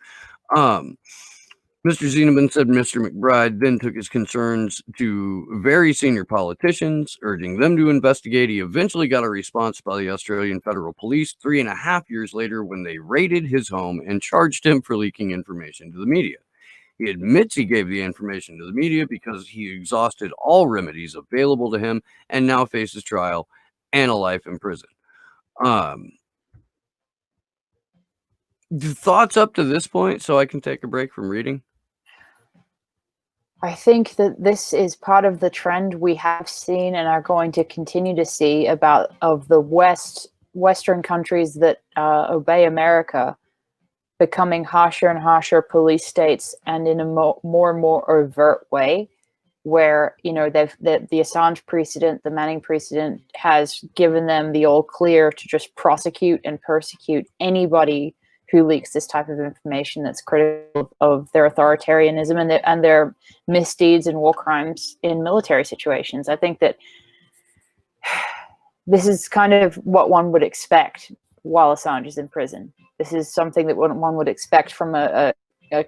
Mr. Zieneman said Mr. McBride then took his concerns to very senior politicians, urging them to investigate. He eventually got a response by the Australian Federal Police 3.5 years later when they raided his home and charged him for leaking information to the media. He admits he gave the information to the media because he exhausted all remedies available to him and now faces trial and a life in prison. Thoughts up to this point so I can take a break from reading? I think that this is part of the trend we have seen and are going to continue to see of the Western countries that obey America becoming harsher and harsher police states, and in a more and more overt way, where the Assange precedent, the Manning precedent, has given them the all clear to just prosecute and persecute anybody who leaks this type of information that's critical of their authoritarianism and their misdeeds and war crimes in military situations. I think that this is kind of what one would expect while Assange is in prison. This is something that one would expect from a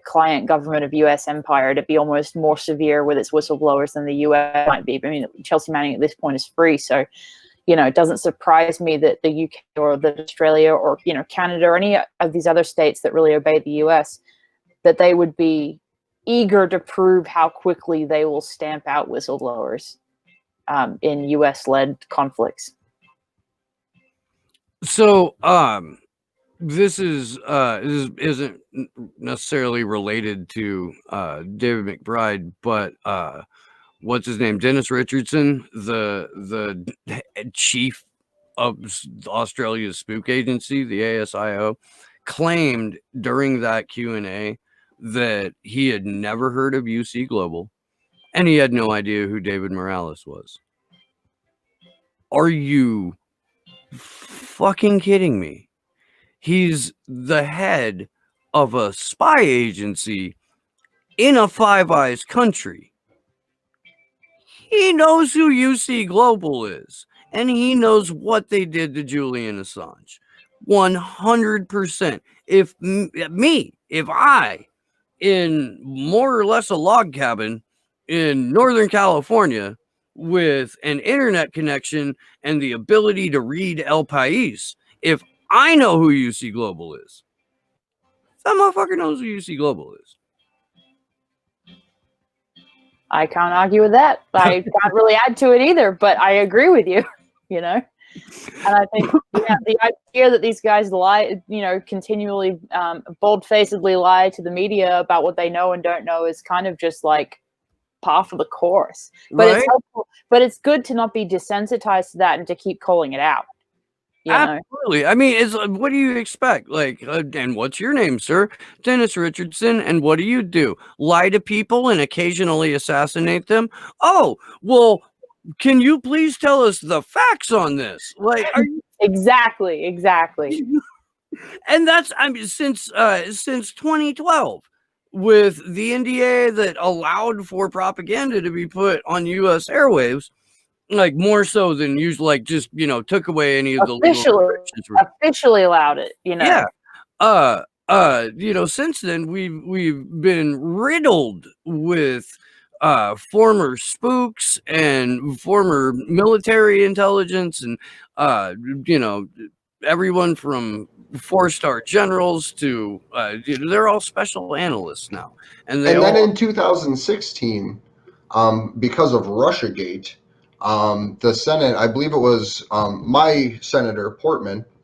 client government of U.S. empire to be almost more severe with its whistleblowers than the U.S. might be. I mean, Chelsea Manning at this point is free, so it doesn't surprise me that the UK or that Australia or Canada or any of these other states that really obey the US, that they would be eager to prove how quickly they will stamp out whistleblowers in US-led conflicts. So this isn't necessarily related to David McBride, but what's his name? Dennis Richardson, the chief of Australia's spook agency, the ASIO, claimed during that Q&A that he had never heard of UC Global and he had no idea who David Morales was. Are you fucking kidding me? He's the head of a spy agency in a Five Eyes country. He knows who UC Global is, and he knows what they did to Julian Assange. 100%. If I, in more or less a log cabin in Northern California with an internet connection and the ability to read El País, if I know who UC Global is, that motherfucker knows who UC Global is. I can't argue with that. I can't really add to it either, but I agree with you, And I think the idea that these guys lie, continually bold-facedly lie to the media about what they know and don't know is kind of just like par for the course. But right? It's helpful, but it's good to not be desensitized to that and to keep calling it out. Absolutely. I mean, what do you expect? Like, and what's your name, sir? Dennis Richardson. And what do? Lie to people and occasionally assassinate them? Oh, well, can you please tell us the facts on this? Like, Exactly. And that's, since 2012, with the NDA that allowed for propaganda to be put on U.S. airwaves. Like more so than usually, like just took away any of the legal restrictions. Officially allowed it, Yeah. Since then we've been riddled with former spooks and former military intelligence and everyone from 4-star generals to they're all special analysts now. And then in 2016, because of Russiagate, the Senate, I believe it was my Senator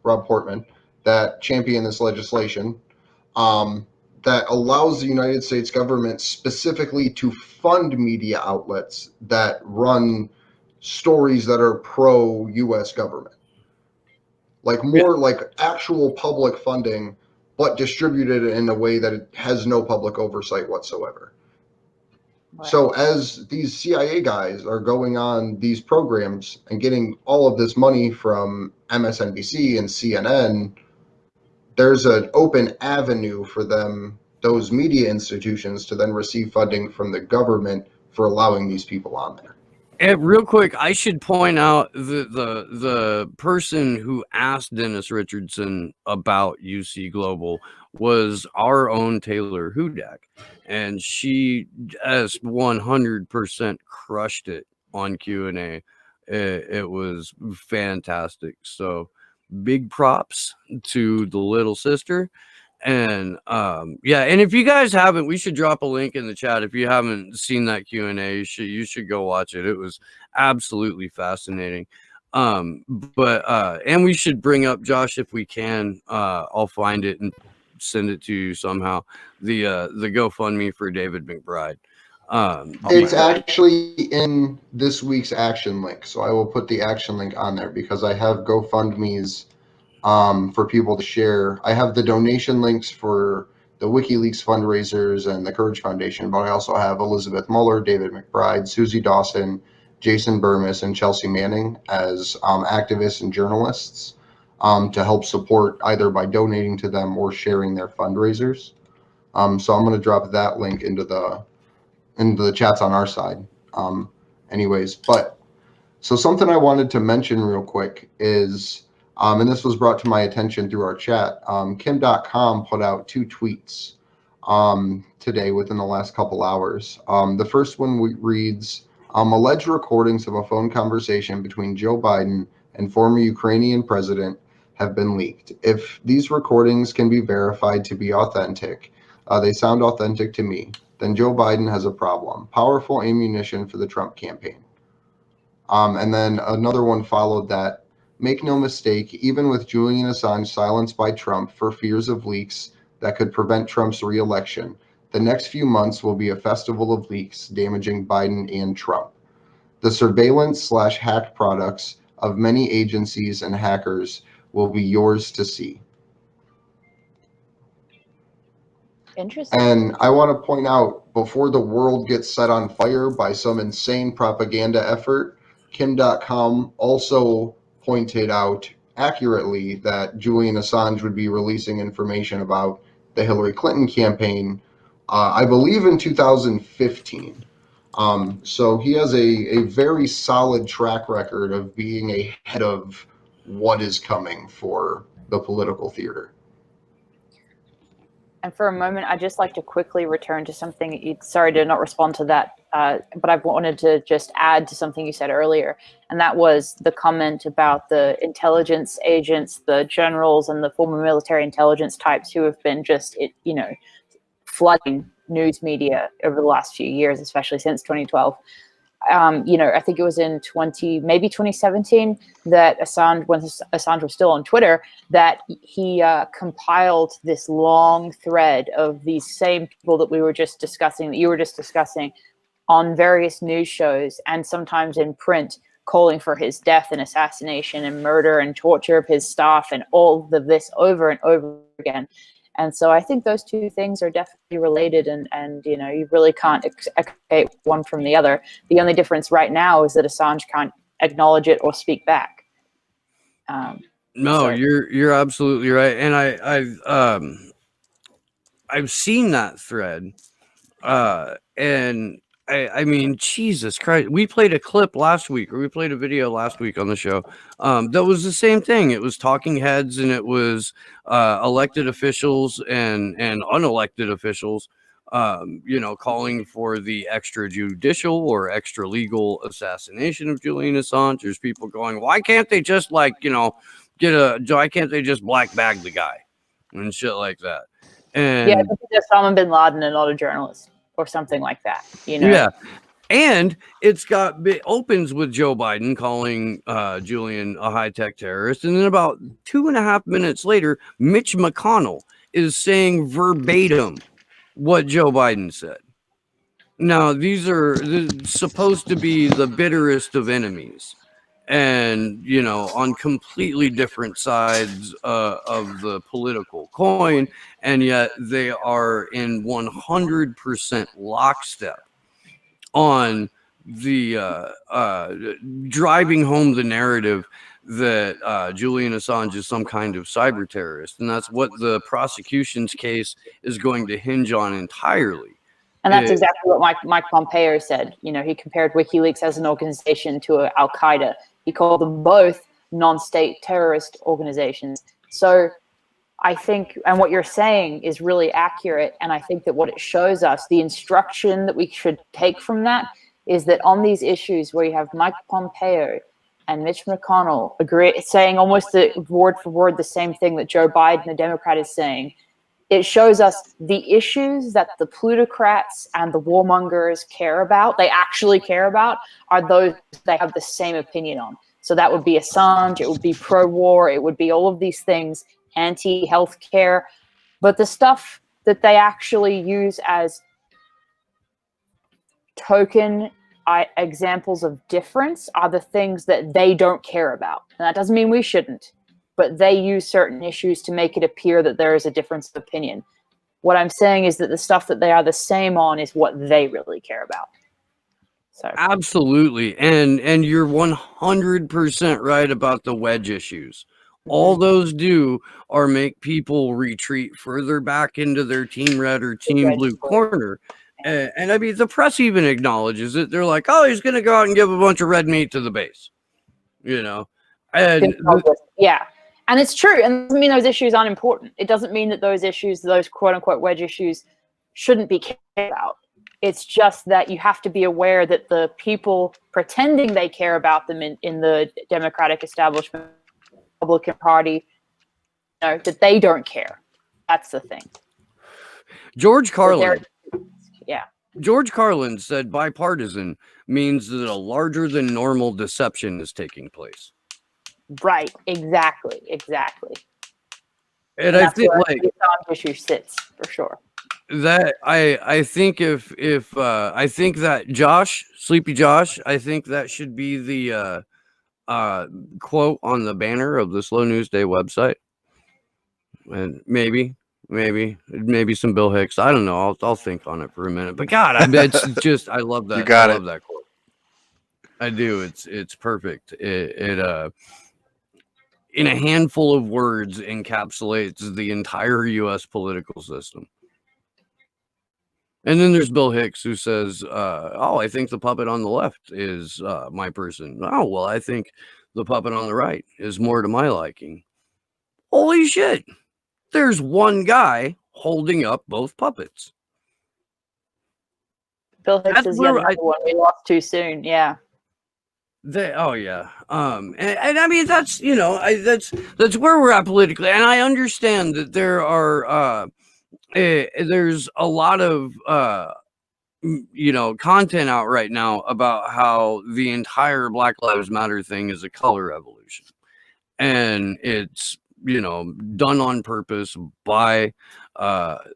Rob Portman, that championed this legislation that allows the United States government specifically to fund media outlets that run stories that are pro-U.S. government. Like more like actual public funding, but distributed in a way that it has no public oversight whatsoever. Right. So as these CIA guys are going on these programs and getting all of this money from MSNBC and CNN, there's an open avenue for them, those media institutions, to then receive funding from the government for allowing these people on there. real quick, I should point out the person who asked Dennis Richardson about UC Global was our own Taylor Hudak, and she just 100% crushed it on Q&A. It was fantastic. So big props to the little sister. And yeah, and if you guys haven't, we should drop a link in the chat. If you haven't seen that Q&A, you should go watch it. It was absolutely fascinating. But and we should bring up, Josh, if we can, I'll find it and send it to you somehow, the GoFundMe for David McBride. It's actually in this week's action link, so I will put the action link on there because I have GoFundMe's for people to share. I have the donation links for the WikiLeaks fundraisers and the Courage Foundation, but I also have Elizabeth Mueller, David McBride, Susie Dawson, Jason Burmis, and Chelsea Manning as activists and journalists to help support either by donating to them or sharing their fundraisers. So I'm going to drop that link into the chats on our side. Anyways, but so something I wanted to mention real quick is, and this was brought to my attention through our chat, Kim.com put out 2 tweets today within the last couple hours. The first one reads, alleged recordings of a phone conversation between Joe Biden and former Ukrainian president have been leaked. If these recordings can be verified to be authentic, they sound authentic to me, then Joe Biden has a problem. Powerful ammunition for the Trump campaign. And then another one followed that. Make no mistake, even with Julian Assange silenced by Trump for fears of leaks that could prevent Trump's re-election, the next few months will be a festival of leaks damaging Biden and Trump. The surveillance/hacked products of many agencies and hackers will be yours to see. Interesting. And I want to point out, before the world gets set on fire by some insane propaganda effort, Kim.com also pointed out accurately that Julian Assange would be releasing information about the Hillary Clinton campaign, I believe in 2015. So he has a very solid track record of being ahead of what is coming for the political theater. And for a moment, I'd just like to quickly return to something. Sorry to not respond to that, but I wanted to just add to something you said earlier. And that was the comment about the intelligence agents, the generals and the former military intelligence types who have been just, flooding news media over the last few years, especially since 2012. I think it was in 2017 that Assange, when Assange was still on Twitter, that he compiled this long thread of these same people that we were just discussing, that you were just discussing, on various news shows and sometimes in print, calling for his death and assassination and murder and torture of his staff and all of this over and over again. And so I think those two things are definitely related, and you really can't extricate one from the other. The only difference right now is that Assange can't acknowledge it or speak back. No, you're absolutely right, and I've seen that thread, and I mean, Jesus Christ, we played a clip last week, or we played a video last week on the show. That was the same thing. It was talking heads, and it was elected officials and unelected officials, calling for the extrajudicial or extra legal assassination of Julian Assange. There's people going, why can't they just why can't they just black bag the guy and shit like that? And yeah, it's Osama bin Laden and not a journalist or something like that, Yeah, and it opens with Joe Biden calling Julian a high-tech terrorist, and then about 2.5 minutes later, Mitch McConnell is saying verbatim what Joe Biden said. Now, these are supposed to be the bitterest of enemies, and on completely different sides of the political coin, and yet they are in 100% lockstep on the driving home the narrative that Julian Assange is some kind of cyber terrorist, and that's what the prosecution's case is going to hinge on entirely. And that's exactly what Mike Pompeo said. You know, he compared WikiLeaks as an organization to Al Qaeda. He called them both non-state terrorist organizations. So I think, and what you're saying is really accurate. And I think that what it shows us, the instruction that we should take from that, is that on these issues where you have Mike Pompeo and Mitch McConnell saying almost word for word the same thing that Joe Biden, the Democrat, is saying, it shows us the issues that the plutocrats and the warmongers care about, they actually care about, are those they have the same opinion on. So that would be Assange, it would be pro-war, it would be all of these things, anti-healthcare. But the stuff that they actually use as token examples of difference are the things that they don't care about. And that doesn't mean we shouldn't. But they use certain issues to make it appear that there is a difference of opinion. What I'm saying is that the stuff that they are the same on is what they really care about. So absolutely, and you're 100% right about the wedge issues. All those do are make people retreat further back into their team red or team blue corner. And I mean, the press even acknowledges it. They're like, "Oh, he's going to go out and give a bunch of red meat to the base," you know. And yeah. And it's true. And it doesn't mean those issues aren't important. It doesn't mean that those issues, those quote unquote wedge issues, shouldn't be cared about. It's just that you have to be aware that the people pretending they care about them in the Democratic establishment, Republican Party, you know, that they don't care. That's the thing. George Carlin. Yeah. George Carlin said bipartisan means that a larger than normal deception is taking place. Right, exactly. And I think like the issue sits for sure. That I think if I think that Sleepy Josh, I think that should be the quote on the banner of the Slow News Day website, and maybe some Bill Hicks. I don't know. I'll think on it for a minute. But God, it's just I love that. I love that quote. I do. It's perfect. It in a handful of words encapsulates the entire U.S. political system. And then there's Bill Hicks, who says, I think the puppet on the left is my person. Oh, well, I think the puppet on the right is more to my liking. Holy shit. There's one guy holding up both puppets. Bill Hicks is the other one we lost too soon. Yeah. And I mean, that's, you know, that's where we're at politically. And I understand that there are, there's a lot of, you know, content out right now about how the entire Black Lives Matter thing is a color revolution. And it's, you know, done on purpose by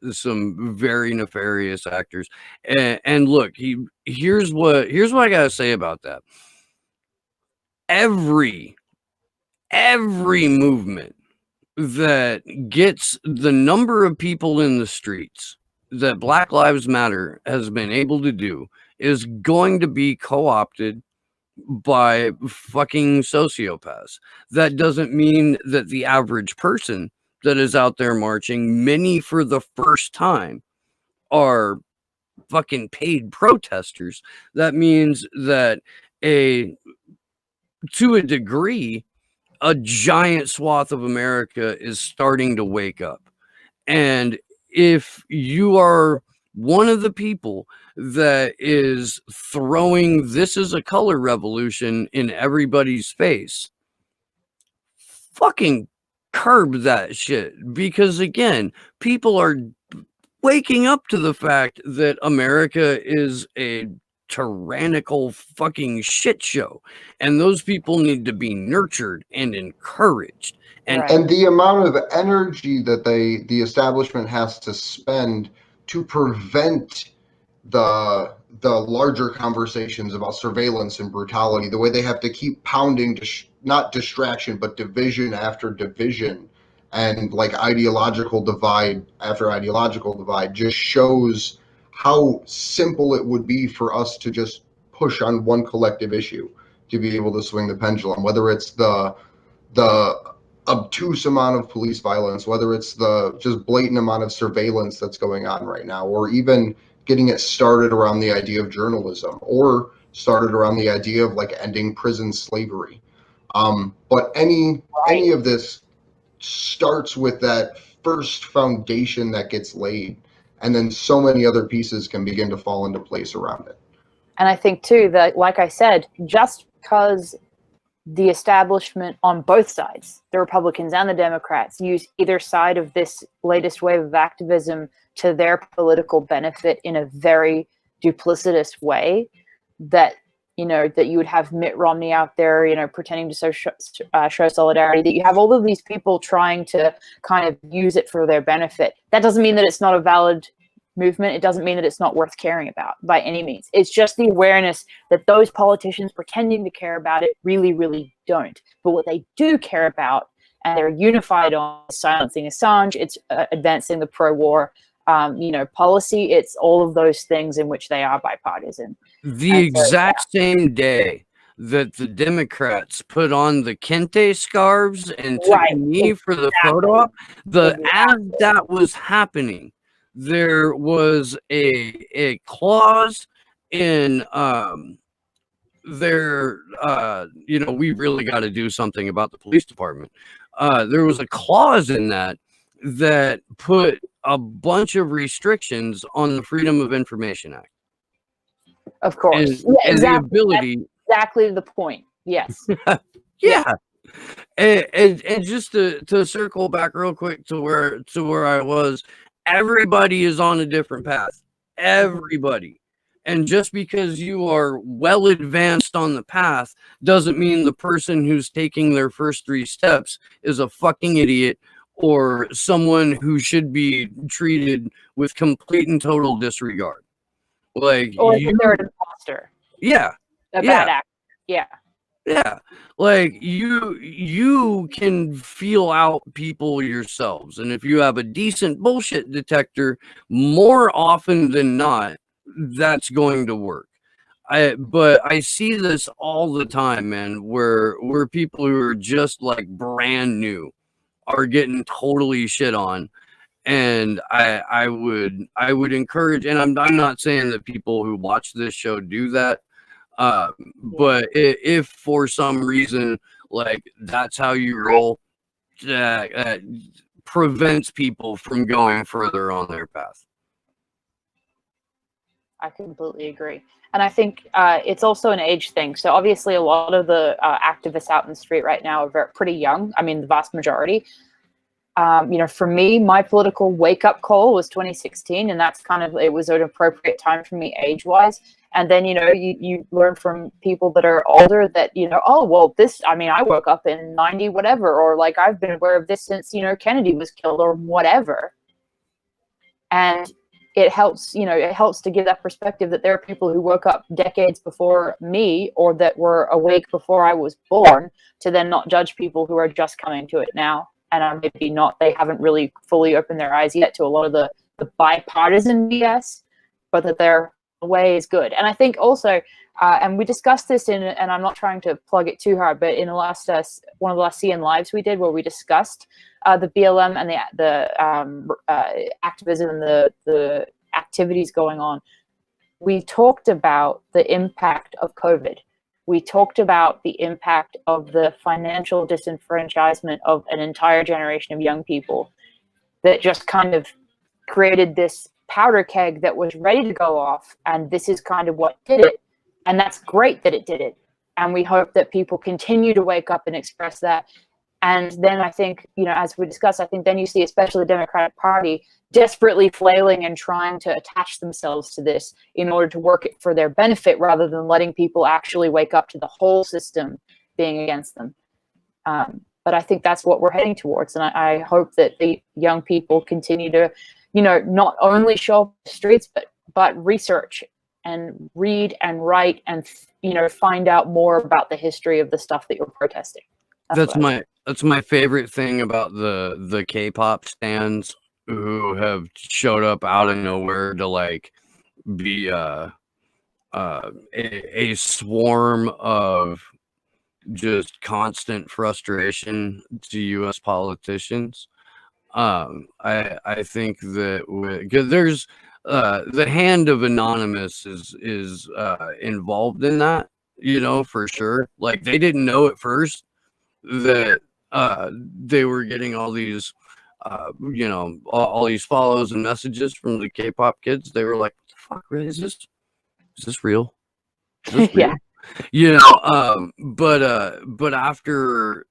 some very nefarious actors. And look, here's what I gotta say about that. Every movement that gets the number of people in the streets that Black Lives Matter has been able to do is going to be co-opted by fucking sociopaths. That doesn't mean that the average person that is out there marching, many for the first time, are fucking paid protesters. That means that to a degree, a giant swath of America is starting to wake up. And if you are one of the people that is throwing "this is a color revolution" in everybody's face, fucking curb that shit. Because again, people are waking up to the fact that America is a tyrannical fucking shit show, and those people need to be nurtured and encouraged. And the amount of energy that the establishment has to spend to prevent the larger conversations about surveillance and brutality, the way they have to keep pounding not distraction but division after division, and like ideological divide after ideological divide, just shows how simple it would be for us to just push on one collective issue to be able to swing the pendulum, whether it's the obtuse amount of police violence, whether it's the just blatant amount of surveillance that's going on right now, or even getting it started around the idea of journalism, or started around the idea of like ending prison slavery. But any of this starts with that first foundation that gets laid, and then so many other pieces can begin to fall into place around it. And I think too that, like I said, just because the establishment on both sides, the Republicans and the Democrats, use either side of this latest wave of activism to their political benefit in a very duplicitous way, that, you know, that you would have Mitt Romney out there, you know, pretending to show solidarity, that you have all of these people trying to kind of use it for their benefit. That doesn't mean that it's not a valid movement. It doesn't mean that it's not worth caring about by any means. It's just the awareness that those politicians pretending to care about it really, really don't. But what they do care about, and they're unified on, silencing Assange, it's advancing the pro-war, you know, policy. It's all of those things in which they are bipartisan. The exact same day that the Democrats put on the kente scarves and took a knee for the photo op, as that was happening, there was a clause in their you know, we really got to do something about the police department. There was a clause in that put a bunch of restrictions on the Freedom of Information Act. Of course. And the ability. That's exactly the point. Yes. Yeah. And just to circle back real quick to where I was, everybody is on a different path. Everybody. And just because you are well advanced on the path doesn't mean the person who's taking their first 3 steps is a fucking idiot or someone who should be treated with complete and total disregard. Like, or they're an imposter. Yeah. A bad actor. Yeah. Yeah, like you can feel out people yourselves, and if you have a decent bullshit detector, more often than not, that's going to work. But I see this all the time, man, where people who are just like brand new are getting totally shit on, and I would encourage, and I'm not saying that people who watch this show do that. But if for some reason, like, that's how you roll, prevents people from going further on their path. I completely agree. And I think it's also an age thing. So obviously a lot of the activists out in the street right now are pretty young. I mean, the vast majority. You know, for me, my political wake-up call was 2016, and that's kind of, it was an appropriate time for me age-wise. And then, you know, you learn from people that are older that, you know, oh, well, this, I mean, I woke up in 90 whatever, or like, I've been aware of this since, you know, Kennedy was killed or whatever. And it helps, you know, it helps to give that perspective that there are people who woke up decades before me, or that were awake before I was born, to then not judge people who are just coming to it now. And are maybe not, they haven't really fully opened their eyes yet to a lot of the bipartisan BS, but that their way is good. And I think also, and we discussed this in, and I'm not trying to plug it too hard, but in the last, one of the last CN Lives we did, where we discussed the BLM and the activism and the activities going on, we talked about the impact of COVID. We talked about the impact of the financial disenfranchisement of an entire generation of young people that just kind of created this powder keg that was ready to go off. And this is kind of what did it. And that's great that it did it. And we hope that people continue to wake up and express that. And then I think, you know, as we discussed, I think then you see especially the Democratic Party desperately flailing and trying to attach themselves to this in order to work it for their benefit, rather than letting people actually wake up to the whole system being against them. But I think that's what we're heading towards. And I hope that the young people continue to, you know, not only show up the streets, but research and read and write and, you know, find out more about the history of the stuff that you're protesting. That's my favorite thing about the K-pop stans who have showed up out of nowhere to like be a swarm of just constant frustration to U.S. politicians. I think that because there's the hand of Anonymous is involved in that, for sure. Like, they didn't know at first that they were getting all these all these follows and messages from the K-pop kids. They were like, what the fuck, really? Is this real? Is this real? Yeah. But after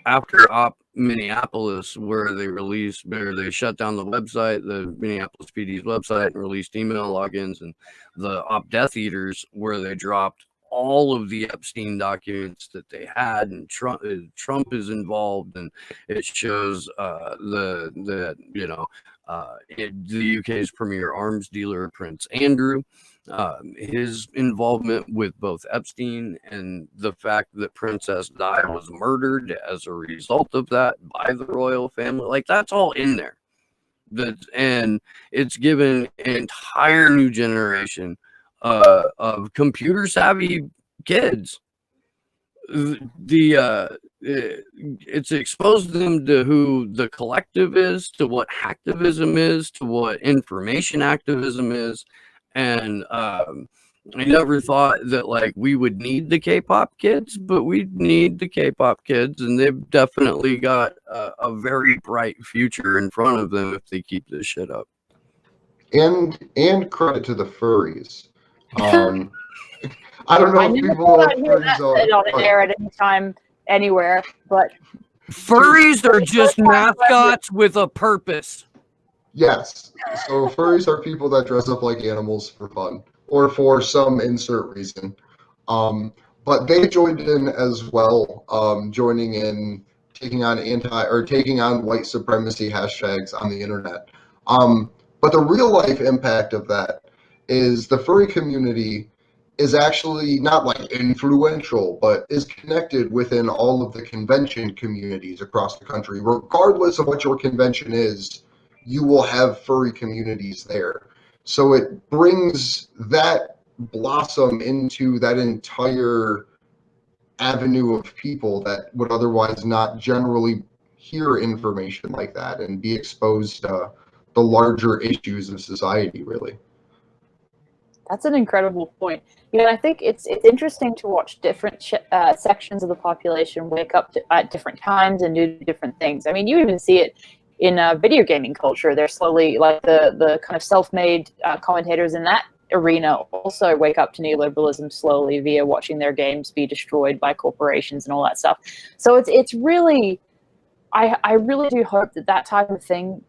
Op Minneapolis, where they shut down the website, the Minneapolis PD's website, and released email logins, and the Op Death Eaters, where they dropped all of the Epstein documents that they had, and Trump is involved, and it shows the UK's premier arms dealer, Prince Andrew, his involvement with both Epstein and the fact that Princess Di was murdered as a result of that by the royal family. Like, that's all in there. And it's given an entire new generation of computer savvy kids. It's exposed them to who the collective is, to what hacktivism is, to what information activism is. And I never thought that, like, we would need the K-pop kids, but we need the K-pop kids, and they've definitely got a very bright future in front of them if they keep this shit up. And credit to the furries. I don't know if people know hear that on air at any time, anywhere, but furries are just mascots with a purpose. Yes. So furries are people that dress up like animals for fun or for some insert reason. But they joined in as well, joining in, taking on white supremacy hashtags on the internet. But the real life impact of that is the furry community is actually not like influential, but is connected within all of the convention communities across the country. Regardless of what your convention is, you will have furry communities there. So it brings that blossom into that entire avenue of people that would otherwise not generally hear information like that and be exposed to the larger issues of society, really. That's an incredible point. I think it's interesting to watch different sections of the population wake up at different times and do different things. I mean, you even see it in video gaming culture. They're slowly, like the kind of self-made commentators in that arena also wake up to neoliberalism slowly via watching their games be destroyed by corporations and all that stuff. So it's really, I really do hope that type of thing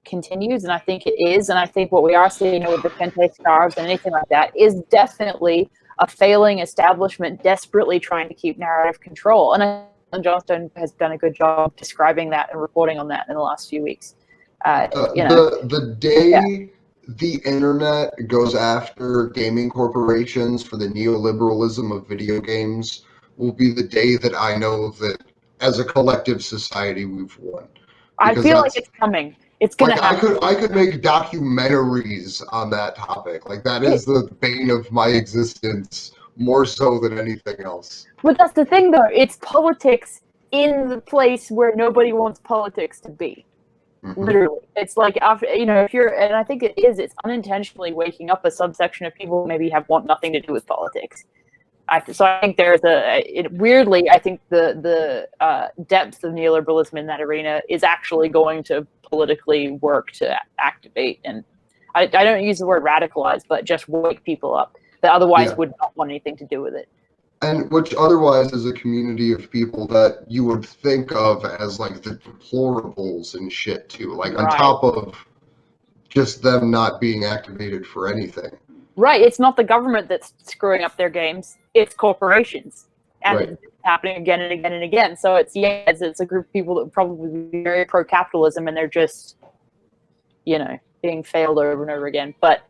continues, and I think it is. And I think what we are seeing with the Kente scarves and anything like that is definitely a failing establishment desperately trying to keep narrative control. And Johnstone has done a good job describing that and reporting on that in the last few weeks. The day the internet goes after gaming corporations for the neoliberalism of video games will be the day that I know that as a collective society we've won. I feel like it's coming. It's going to happen. I could make documentaries on that topic. Like, that is the bane of my existence, more so than anything else. But that's the thing, though. It's politics in the place where nobody wants politics to be. Mm-hmm. Literally. It's like, after, if you're, and I think it's unintentionally waking up a subsection of people who maybe want nothing to do with politics. So I think there's weirdly, I think the depth of neoliberalism in that arena is actually going to politically work to activate, and I don't use the word radicalize, but just wake people up that otherwise would not want anything to do with it. And which otherwise is a community of people that you would think of as like the deplorables and shit too, like on top of just them not being activated for anything. Right, it's not the government that's screwing up their games, it's corporations. And it's happening again and again and again. So it's a group of people that would probably be very pro-capitalism, and they're just, being failed over and over again. But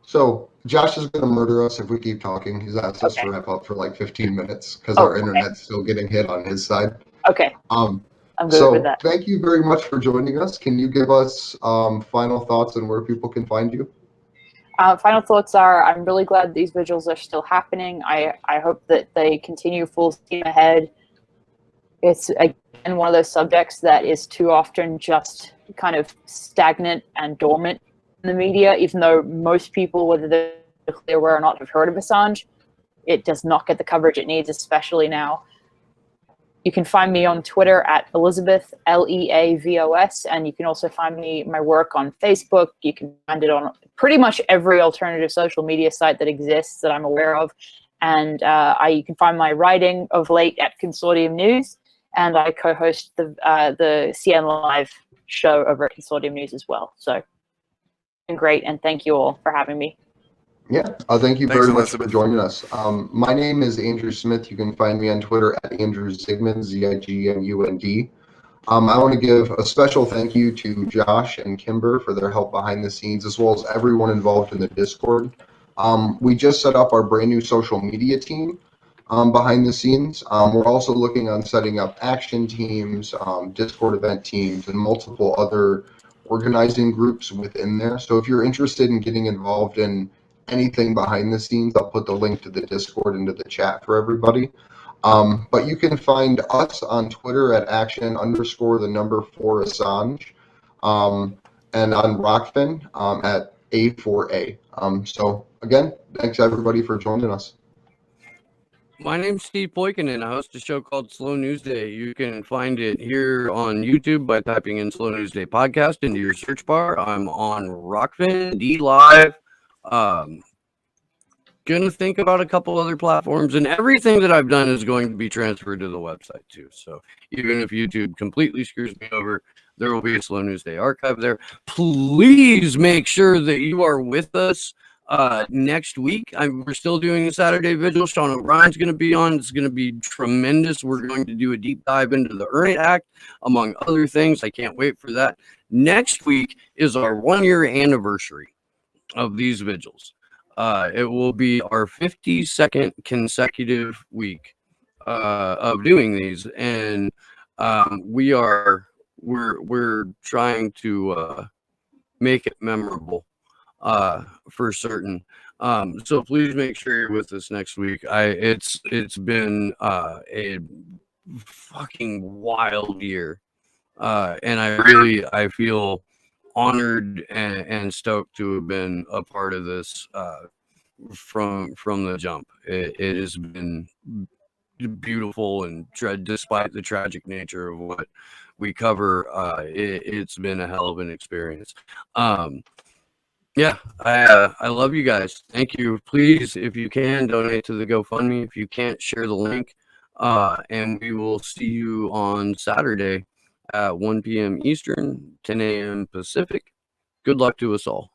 so Josh is going to murder us if we keep talking. He's asked us to wrap up for like 15 minutes because our internet's still getting hit on his side. Okay. I'm good with that. Thank you very much for joining us. Can you give us final thoughts on where people can find you? Final thoughts are, I'm really glad these vigils are still happening. I hope that they continue full steam ahead. it's again one of those subjects that is too often just kind of stagnant and dormant in the media, even though most people, whether they're aware or not, have heard of Assange. It does not get the coverage it needs, especially now. You can find me on Twitter at Elizabeth, Leavos, and you can also find my work on Facebook. You can find it on pretty much every alternative social media site that exists that I'm aware of. And you can find my writing of late at Consortium News, and I co-host the CN Live show over at Consortium News as well. So, it's been great, and thank you all for having me. Yeah, thank you Thanks, very much for Elizabeth. joining us. My name is Andrew Smith. You can find me on Twitter at Andrew Zigmund, Zigmund. I want to give a special thank you to Josh and Kimber for their help behind the scenes, as well as everyone involved in the Discord. We just set up our brand new social media team behind the scenes. We're also looking on setting up action teams, Discord event teams, and multiple other organizing groups within there. So if you're interested in getting involved in anything behind the scenes, I'll put the link to the Discord into the chat for everybody. But you can find us on Twitter at action_4 Assange, and on Rockfin at A4A. So again, thanks everybody for joining us. My name's Steve Poikinen. I host a show called Slow News Day. You can find it here on YouTube by typing in Slow News Day podcast into your search bar. I'm on Rockfin, D Live. Gonna think about a couple other platforms, and everything that I've done is going to be transferred to the website too. So even if YouTube completely screws me over, there will be a Slow News Day archive there. Please make sure that you are with us next week. We're still doing a Saturday vigil. Sean O'Brien's going to be on. It's going to be tremendous. We're going to do a deep dive into the Earn It Act, among other things. I can't wait for that. Next week is our 1-year anniversary of these vigils. It will be our 52nd consecutive week of doing these, and we're trying to make it memorable for certain. So please make sure you're with us next week. It's been a fucking wild year, and I feel honored and stoked to have been a part of this from the jump. It has been beautiful, and despite the tragic nature of what we cover, it's been a hell of an experience. Yeah, I love you guys. Thank you. Please, if you can, donate to the GoFundMe. If you can't, share the link. And we will see you on Saturday at 1 p.m. Eastern, 10 a.m. Pacific. Good luck to us all.